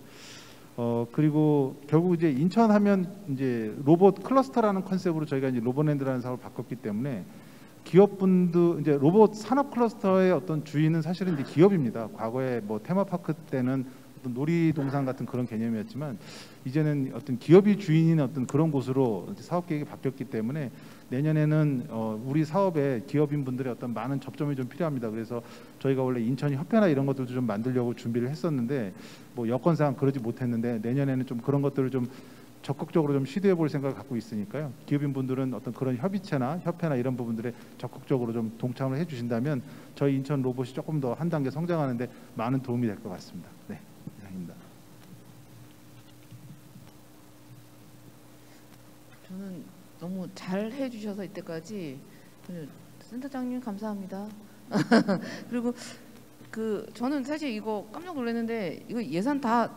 그리고 결국 이제 인천하면 이제 로봇 클러스터라는 컨셉으로 저희가 이제 로봇랜드라는 사업을 바꿨기 때문에 기업분들 이제 로봇 산업 클러스터의 어떤 주인은 사실은 이제 기업입니다. 과거에 뭐 테마파크 때는 어떤 놀이동산 같은 그런 개념이었지만 이제는 어떤 기업이 주인인 어떤 그런 곳으로 사업 계획이 바뀌었기 때문에 내년에는 우리 사업에 기업인분들의 어떤 많은 접점이 좀 필요합니다. 그래서 저희가 원래 인천 협회나 이런 것들도 좀 만들려고 준비를 했었는데 뭐 여건상 그러지 못했는데 내년에는 좀 그런 것들을 좀 적극적으로 좀 시도해 볼 생각을 갖고 있으니까요. 기업인분들은 어떤 그런 협의체나 협회나 이런 부분들에 적극적으로 좀 동참을 해 주신다면 저희 인천 로봇이 조금 더 한 단계 성장하는데 많은 도움이 될 것 같습니다. 네, 이상입니다. 저는 너무 잘 해주셔서 이때까지 센터장님 감사합니다. 그리고 저는 사실 이거 깜짝 놀랐는데 이거 예산 다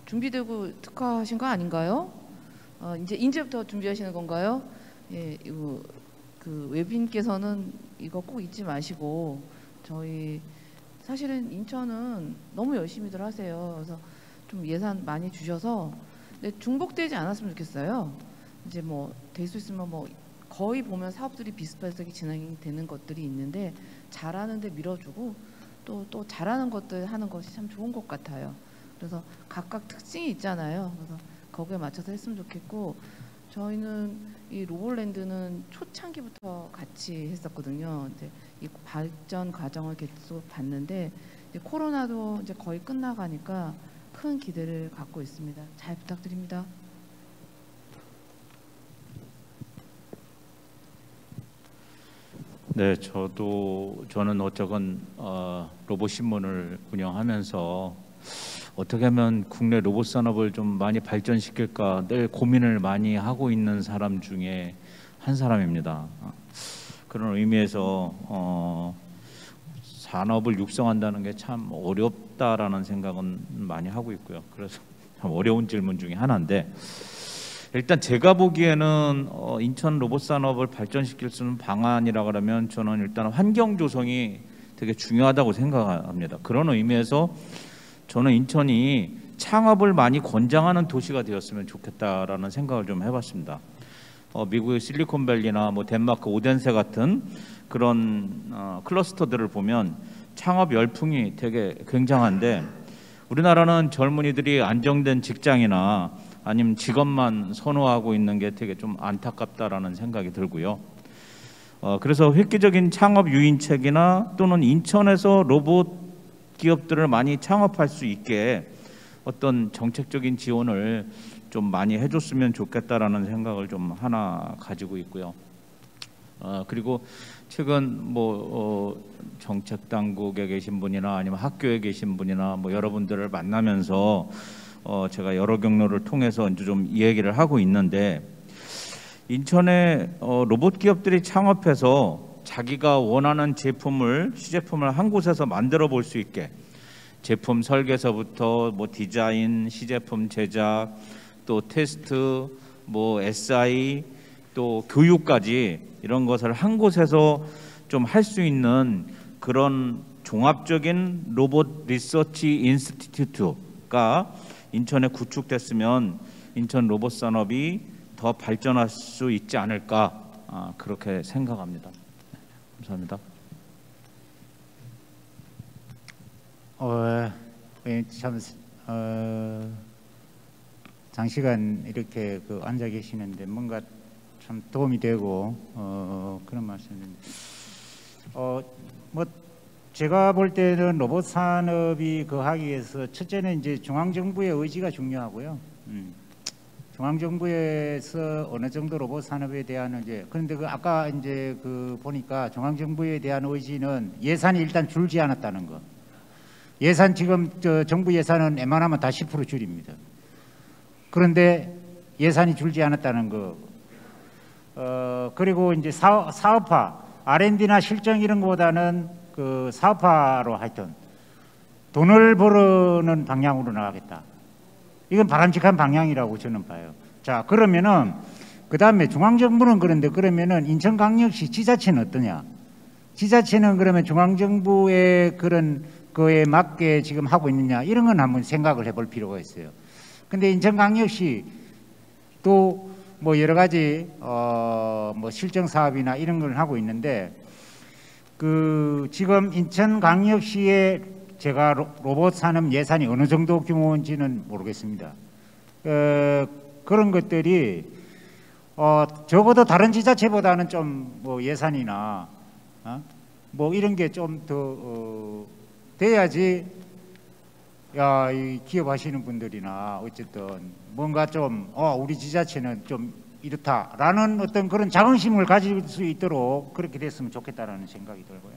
준비되고 특화하신 거 아닌가요? 이제부터 준비하시는 건가요? 예, 이거 외빈께서는 이거 꼭 잊지 마시고 저희 사실은 인천은 너무 열심히들 하세요. 그래서 좀 예산 많이 주셔서 근데 중복되지 않았으면 좋겠어요. 이제 뭐 될 수 있으면 뭐 거의 보면 사업들이 비슷비슷하게 진행되는 것들이 있는데 잘하는데 밀어주고 또 잘하는 것들 하는 것이 참 좋은 것 같아요. 그래서 각각 특징이 있잖아요. 그래서 거기에 맞춰서 했으면 좋겠고 저희는 이 로봇랜드는 초창기부터 같이 했었거든요. 근데 이 발전 과정을 계속 봤는데 이제 코로나도 이제 거의 끝나가니까 큰 기대를 갖고 있습니다. 잘 부탁드립니다. 네, 저는 어쨌건 로봇 신문을 운영하면서 어떻게 하면 국내 로봇 산업을 좀 많이 발전시킬까 늘 고민을 많이 하고 있는 사람 중에 한 사람입니다. 그런 의미에서 산업을 육성한다는 게 참 어렵다라는 생각은 많이 하고 있고요. 그래서 참 어려운 질문 중에 하나인데, 일단 제가 보기에는 인천 로봇 산업을 발전시킬 수 있는 방안이라 그러면 저는 일단 환경 조성이 되게 중요하다고 생각합니다. 그런 의미에서 저는 인천이 창업을 많이 권장하는 도시가 되었으면 좋겠다라는 생각을 좀 해봤습니다. 미국의 실리콘밸리나 뭐 덴마크 오덴세 같은 그런 클러스터들을 보면 창업 열풍이 되게 굉장한데, 우리나라는 젊은이들이 안정된 직장이나 아니면 직업만 선호하고 있는 게 되게 좀 안타깝다라는 생각이 들고요. 그래서 획기적인 창업 유인책이나 또는 인천에서 로봇 기업들을 많이 창업할 수 있게 어떤 정책적인 지원을 좀 많이 해줬으면 좋겠다라는 생각을 좀 하나 가지고 있고요. 그리고 최근 정책 당국에 계신 분이나 아니면 학교에 계신 분이나 여러분들을 만나면서 제가 여러 경로를 통해서 이제 좀 이 얘기를 하고 있는데, 인천에 로봇 기업들이 창업해서 자기가 원하는 시제품을 한 곳에서 만들어 볼 수 있게 제품 설계서부터 디자인, 시제품 제작, 또 테스트, SI, 또 교육까지 이런 것을 한 곳에서 좀 할 수 있는 그런 종합적인 로봇 리서치 인스티튜트가 인천에 구축됐으면 인천 로봇 산업이 더 발전할 수 있지 않을까, 그렇게 생각합니다. 감사합니다. 장시간 이렇게 앉아 계시는데 뭔가 참 도움이 되고 그런 말씀인데, 제가 볼 때는 로봇 산업이 하기 위해서 첫째는 이제 중앙 정부의 의지가 중요하고요. 중앙 정부에서 어느 정도 로봇 산업에 대한 그런데 아까 보니까 중앙 정부에 대한 의지는 예산이 일단 줄지 않았다는 거. 예산 지금 정부 예산은 웬만하면 다 10% 줄입니다. 그런데 예산이 줄지 않았다는 거. 그리고 이제 사업화, R&D나 실정 이런 거보다는 사업화로 하여튼 돈을 벌어는 방향으로 나가겠다. 이건 바람직한 방향이라고 저는 봐요. 자, 그러면은 그 다음에 중앙정부는 그러면은 인천광역시 지자체는 어떠냐? 지자체는 그러면 중앙정부의 그런 거에 맞게 지금 하고 있느냐? 이런 건 한번 생각을 해볼 필요가 있어요. 근데 인천광역시 또 여러 가지 실정 사업이나 이런 걸 하고 있는데, 지금 인천광역시의 제가 로봇 산업 예산이 어느 정도 규모인지는 모르겠습니다. 그런 것들이 적어도 다른 지자체보다는 좀 예산이나 이런 게 좀 더 돼야지, 이 기업하시는 분들이나 어쨌든 뭔가 좀 우리 지자체는 좀 이렇다라는 어떤 그런 자긍심을 가질 수 있도록 그렇게 됐으면 좋겠다라는 생각이 들고요.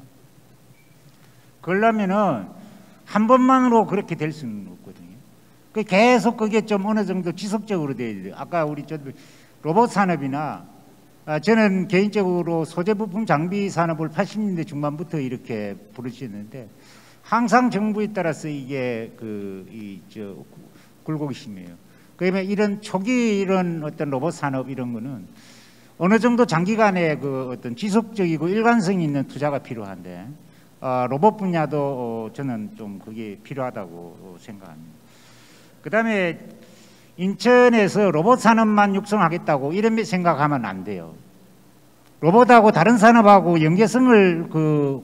그러려면은 한 번만으로 그렇게 될 수는 없거든요. 계속 그게 좀 어느 정도 지속적으로 돼야 돼요. 아까 우리 로봇 산업이나 저는 개인적으로 소재 부품 장비 산업을 80년대 중반부터 이렇게 부르시는데, 항상 정부에 따라서 이게 굴곡이 심해요. 그러면 이런 초기 이런 어떤 로봇 산업 이런 거는 어느 정도 장기간의 어떤 지속적이고 일관성 있는 투자가 필요한데, 로봇 분야도 저는 좀 그게 필요하다고 생각합니다. 그 다음에 인천에서 로봇 산업만 육성하겠다고 이런 생각하면 안 돼요. 로봇하고 다른 산업하고 연계성을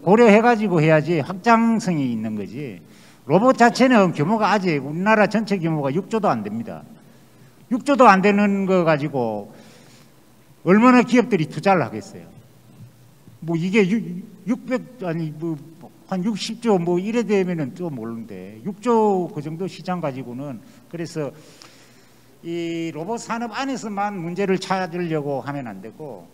고려해가지고 해야지 확장성이 있는 거지. 로봇 자체는 규모가 아직 우리나라 전체 규모가 6조도 안 됩니다. 6조도 안 되는 거 가지고 얼마나 기업들이 투자를 하겠어요. 이게 한 60조 뭐 이래 되면은 또 모르는데 6조 그 정도 시장 가지고는 그래서 이 로봇 산업 안에서만 문제를 찾으려고 하면 안 되고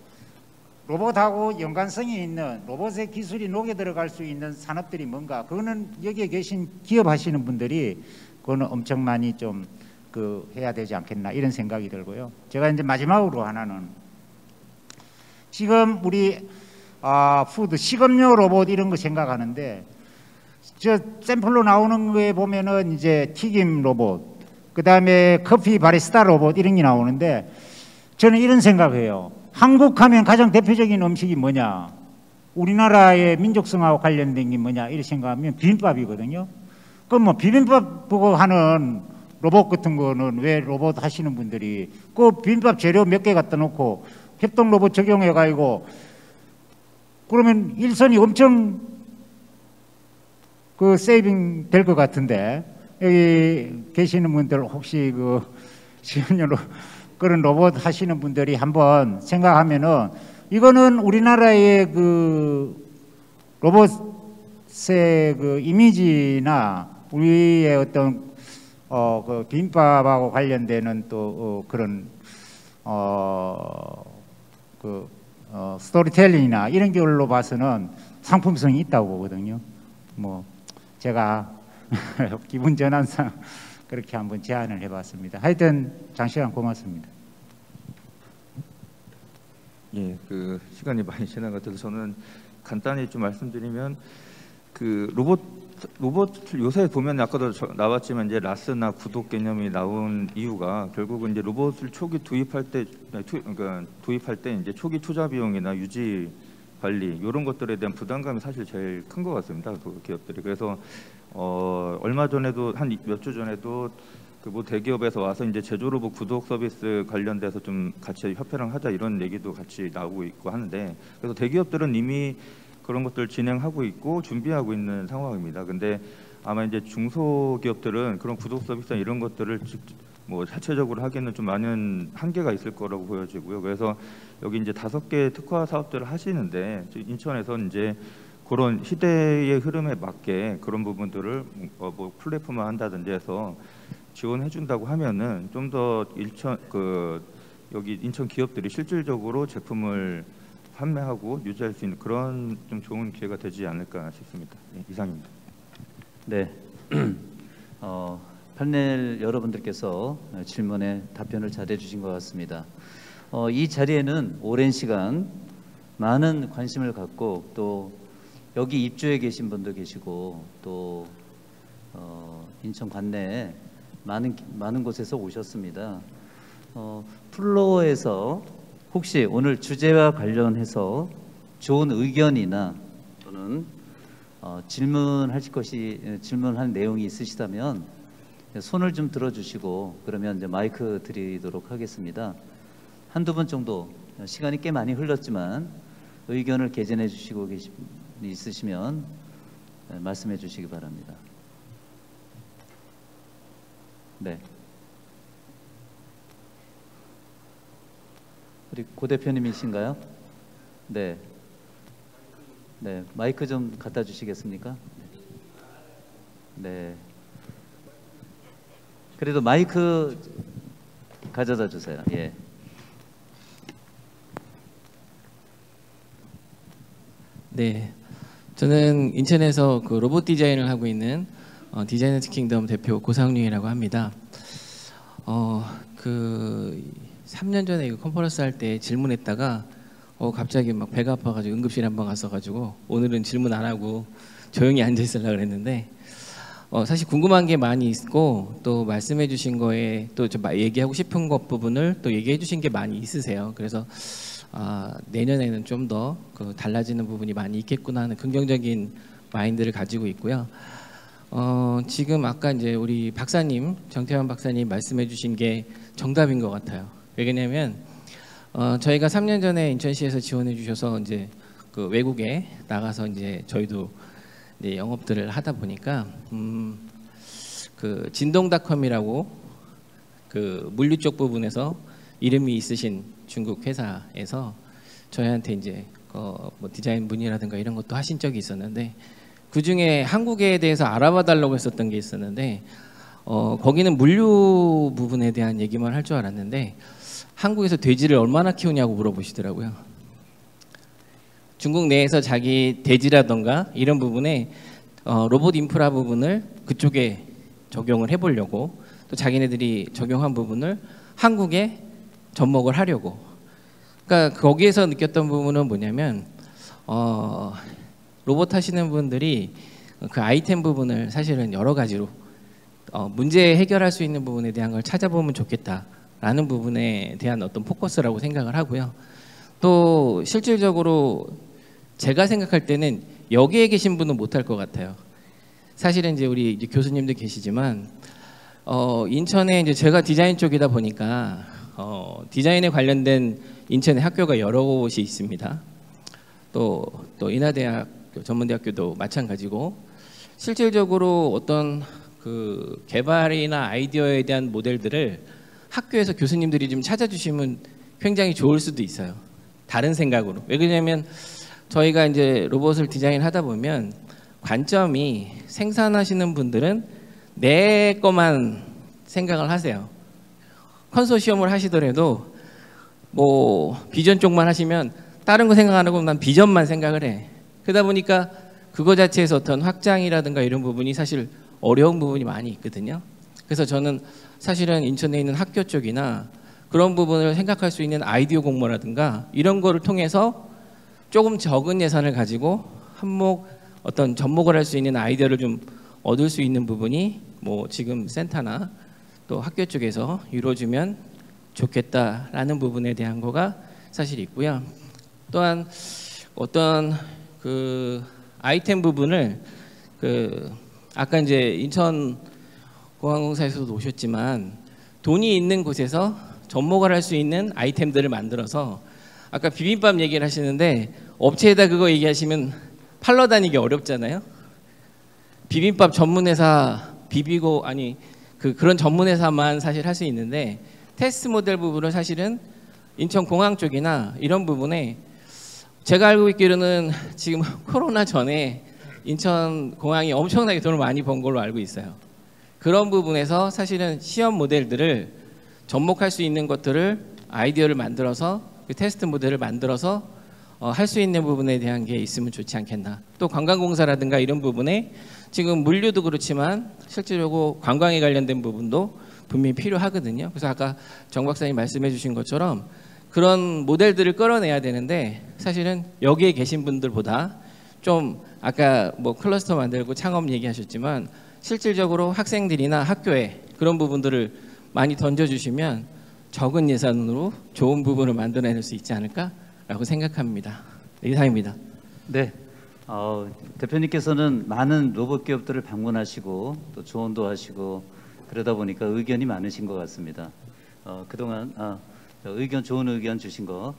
로봇하고 연관성이 있는 로봇의 기술이 녹여 들어갈 수 있는 산업들이 뭔가 그거는 여기에 계신 기업 하시는 분들이 그거는 엄청 많이 좀 그 해야 되지 않겠나 이런 생각이 들고요. 제가 이제 마지막으로 하나는 지금 우리 푸드 식음료 로봇 이런 거 생각하는데 저 샘플로 나오는 거에 보면은 이제 튀김 로봇 그다음에 커피 바리스타 로봇 이런 게 나오는데 저는 이런 생각해요. 한국 하면 가장 대표적인 음식이 뭐냐? 우리나라의 민족성하고 관련된 게 뭐냐? 이렇게 생각하면 비빔밥이거든요. 그럼 뭐 비빔밥 보고 하는 로봇 같은 거는 왜 로봇 하시는 분들이 그 비빔밥 재료 몇 개 갖다 놓고 협동 로봇 적용해 가지고 그러면 일선이 엄청 그 세이빙 될 것 같은데 여기 계시는 분들 혹시 그 시험료로 그런 로봇 하시는 분들이 한번 생각하면은 이거는 우리나라의 그 로봇의 그 이미지나 우리의 어떤 그 비빔밥하고 관련되는 또 그런 스토리텔링이나 이런 걸로 봐서는 상품성이 있다고 보거든요. 뭐 제가 기분 전환상 그렇게 한번 제안을 해봤습니다. 하여튼 장시간 고맙습니다. 예, 그 시간이 많이 지난 것 같아서 저는 간단히 좀 말씀드리면 그 로봇 요새 보면 아까도 나왔지만 이제 라스나 구독 개념이 나온 이유가 결국은 이제 로봇을 초기 도입할 때 이제 초기 투자 비용이나 유지 관리 이런 것들에 대한 부담감이 사실 제일 큰 것 같습니다. 그 기업들이. 그래서 얼마 전에도 한 몇 주 전에도 그 뭐 대기업에서 와서 이제 제조 로봇 구독 서비스 관련돼서 좀 같이 협회랑 하자 이런 얘기도 같이 나오고 있고 하는데 그래서 대기업들은 이미 그런 것들 진행하고 있고 준비하고 있는 상황입니다. 근데 아마 이제 중소기업들은 그런 구독 서비스나 이런 것들을 뭐 자체적으로 하기에는 좀 많은 한계가 있을 거라고 보여지고요. 그래서 여기 이제 5개 특화 사업들을 하시는데 인천에서 이제 그런 시대의 흐름에 맞게 그런 부분들을 뭐 플랫폼화 한다든지 해서 지원해 준다고 하면은 좀 더 여기 인천 기업들이 실질적으로 제품을 판매하고 유지할 수 있는 그런 좀 좋은 기회가 되지 않을까 싶습니다. 네, 이상입니다. 네, 패널 여러분들께서 질문에 답변을 잘해 주신 것 같습니다. 이 자리에는 오랜 시간 많은 관심을 갖고 또 여기 입주해 계신 분도 계시고 또 인천 관내에 많은 곳에서 오셨습니다. 플로어에서 혹시 오늘 주제와 관련해서 좋은 의견이나 또는 질문할 내용이 있으시다면 손을 좀 들어주시고 그러면 이제 마이크 드리도록 하겠습니다. 한두 분 정도 시간이 꽤 많이 흘렀지만 의견을 개진해 주시고 있으시면 말씀해 주시기 바랍니다. 네. 우리 고 대표님이신가요? 네. 네, 마이크 좀 갖다 주시겠습니까? 네. 그래도 마이크 가져다 주세요. 예. 네. 저는 인천에서 그 로봇 디자인을 하고 있는 디자이너즈 킹덤 대표 고상윤이라고 합니다. 그 3년 전에 이거 컨퍼런스 할 때 질문했다가 갑자기 막 배가 아파가지고 응급실에 한번 갔어가지고 오늘은 질문 안 하고 조용히 앉아 있으려고 그랬는데 사실 궁금한 게 많이 있고 또 말씀해 주신 거에 또 좀 얘기하고 싶은 것 부분을 또 얘기해 주신 게 많이 있으세요. 그래서 내년에는 좀 더 그 달라지는 부분이 많이 있겠구나 하는 긍정적인 마인드를 가지고 있고요. 지금 아까 이제 우리 박사님, 정태환 박사님 말씀해 주신 게 정답인 것 같아요. 왜냐면 저희가 3년 전에 인천시에서 지원해 주셔서 이제 그 외국에 나가서 이제 저희도 이제 영업들을 하다 보니까 그 진동닷컴이라고 그 물류 쪽 부분에서 이름이 있으신 중국 회사에서 저희한테 이제 뭐 디자인 문의라든가 이런 것도 하신 적이 있었는데 그 중에 한국에 대해서 알아봐 달라고 했었던 게 있었는데 거기는 물류 부분에 대한 얘기만 할 줄 알았는데 한국에서 돼지를 얼마나 키우냐고 물어보시더라고요. 중국 내에서 자기 돼지라던가 이런 부분에 로봇 인프라 부분을 그쪽에 적용을 해보려고 또 자기네들이 적용한 부분을 한국에 접목을 하려고. 그러니까 거기에서 느꼈던 부분은 뭐냐면 로봇 하시는 분들이 그 아이템 부분을 사실은 여러 가지로 문제 해결할 수 있는 부분에 대한 걸 찾아보면 좋겠다라는 부분에 대한 어떤 포커스라고 생각을 하고요. 또 실질적으로 제가 생각할 때는 여기에 계신 분은 못할 것 같아요. 사실은 이제 우리 이제 교수님도 계시지만 인천에 이제 제가 디자인 쪽이다 보니까 디자인에 관련된 인천에 학교가 여러 곳이 있습니다. 또 인하대학교 전문대학교도 마찬가지고 실질적으로 어떤 그 개발이나 아이디어에 대한 모델들을 학교에서 교수님들이 좀 찾아주시면 굉장히 좋을 수도 있어요. 다른 생각으로. 왜 그러냐면 저희가 이제 로봇을 디자인하다 보면 관점이 생산하시는 분들은 내 것만 생각을 하세요. 컨소시엄을 하시더라도 뭐 비전 쪽만 하시면 다른 거 생각 안 하고 난 비전만 생각을 해. 그러다 보니까 그거 자체에서 어떤 확장이라든가 이런 부분이 사실 어려운 부분이 많이 있거든요. 그래서 저는 사실은 인천에 있는 학교 쪽이나 그런 부분을 생각할 수 있는 아이디어 공모라든가 이런 거를 통해서 조금 적은 예산을 가지고 어떤 접목을 할 수 있는 아이디어를 좀 얻을 수 있는 부분이 뭐 지금 센터나 또 학교 쪽에서 이루어지면 좋겠다라는 부분에 대한 거가 사실 있고요. 또한 어떤 그 아이템 부분을 아까 이제 인천공항공사에서도 오셨지만 돈이 있는 곳에서 접목을 할 수 있는 아이템들을 만들어서 아까 비빔밥 얘기를 하시는데 업체에다 그거 얘기하시면 팔러 다니기 어렵잖아요. 비빔밥 전문회사 비비고 그런 전문회사만 사실 할 수 있는데 테스트 모델 부분을 사실은 인천공항 쪽이나 이런 부분에 제가 알고 있기로는 지금 코로나 전에 인천공항이 엄청나게 돈을 많이 번 걸로 알고 있어요. 그런 부분에서 사실은 시험 모델들을 접목할 수 있는 것들을 아이디어를 만들어서 그 테스트 모델을 만들어서 할 수 있는 부분에 대한 게 있으면 좋지 않겠나. 또 관광공사라든가 이런 부분에 지금 물류도 그렇지만 실제로 관광에 관련된 부분도 분명히 필요하거든요. 그래서 아까 정 박사님 말씀해 주신 것처럼 그런 모델들을 끌어내야 되는데 사실은 여기에 계신 분들보다 좀 아까 뭐 클러스터 만들고 창업 얘기하셨지만 실질적으로 학생들이나 학교에 그런 부분들을 많이 던져주시면 적은 예산으로 좋은 부분을 만들어낼 수 있지 않을까라고 생각합니다. 이상입니다. 네, 대표님께서는 많은 로봇 기업들을 방문하시고 또 조언도 하시고 그러다 보니까 의견이 많으신 것 같습니다. 그동안 좋은 의견 주신 거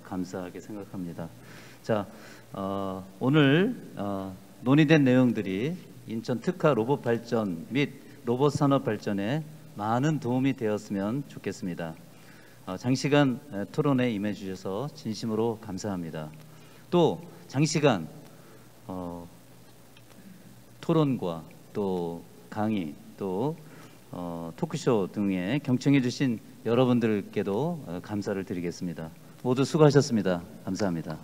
감사하게 생각합니다. 자, 오늘 논의된 내용들이 인천 특화 로봇 발전 및 로봇 산업 발전에 많은 도움이 되었으면 좋겠습니다. 장시간 토론에 임해 주셔서 진심으로 감사합니다. 또 장시간 토론과 또 강의 또 토크쇼 등에 경청해 주신 여러분들께도 감사를 드리겠습니다. 모두 수고하셨습니다. 감사합니다.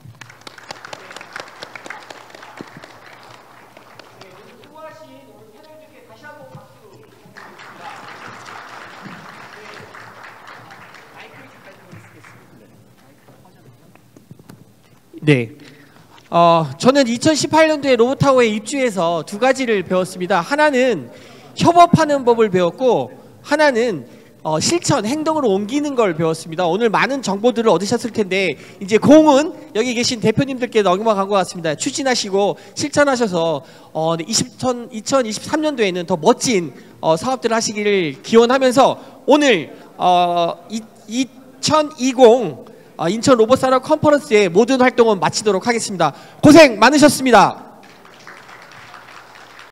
네. 저는 2018년도에 로봇타워에 입주해서 두 가지를 배웠습니다. 하나는 협업하는 법을 배웠고 하나는 실천, 행동으로 옮기는 걸 배웠습니다. 오늘 많은 정보들을 얻으셨을 텐데 이제 공은 여기 계신 대표님들께 넘어간 것 같습니다. 추진하시고 실천하셔서 2023년도에는 더 멋진 사업들을 하시기를 기원하면서 오늘 2020 인천 로봇산업 컨퍼런스의 모든 활동은 마치도록 하겠습니다. 고생 많으셨습니다.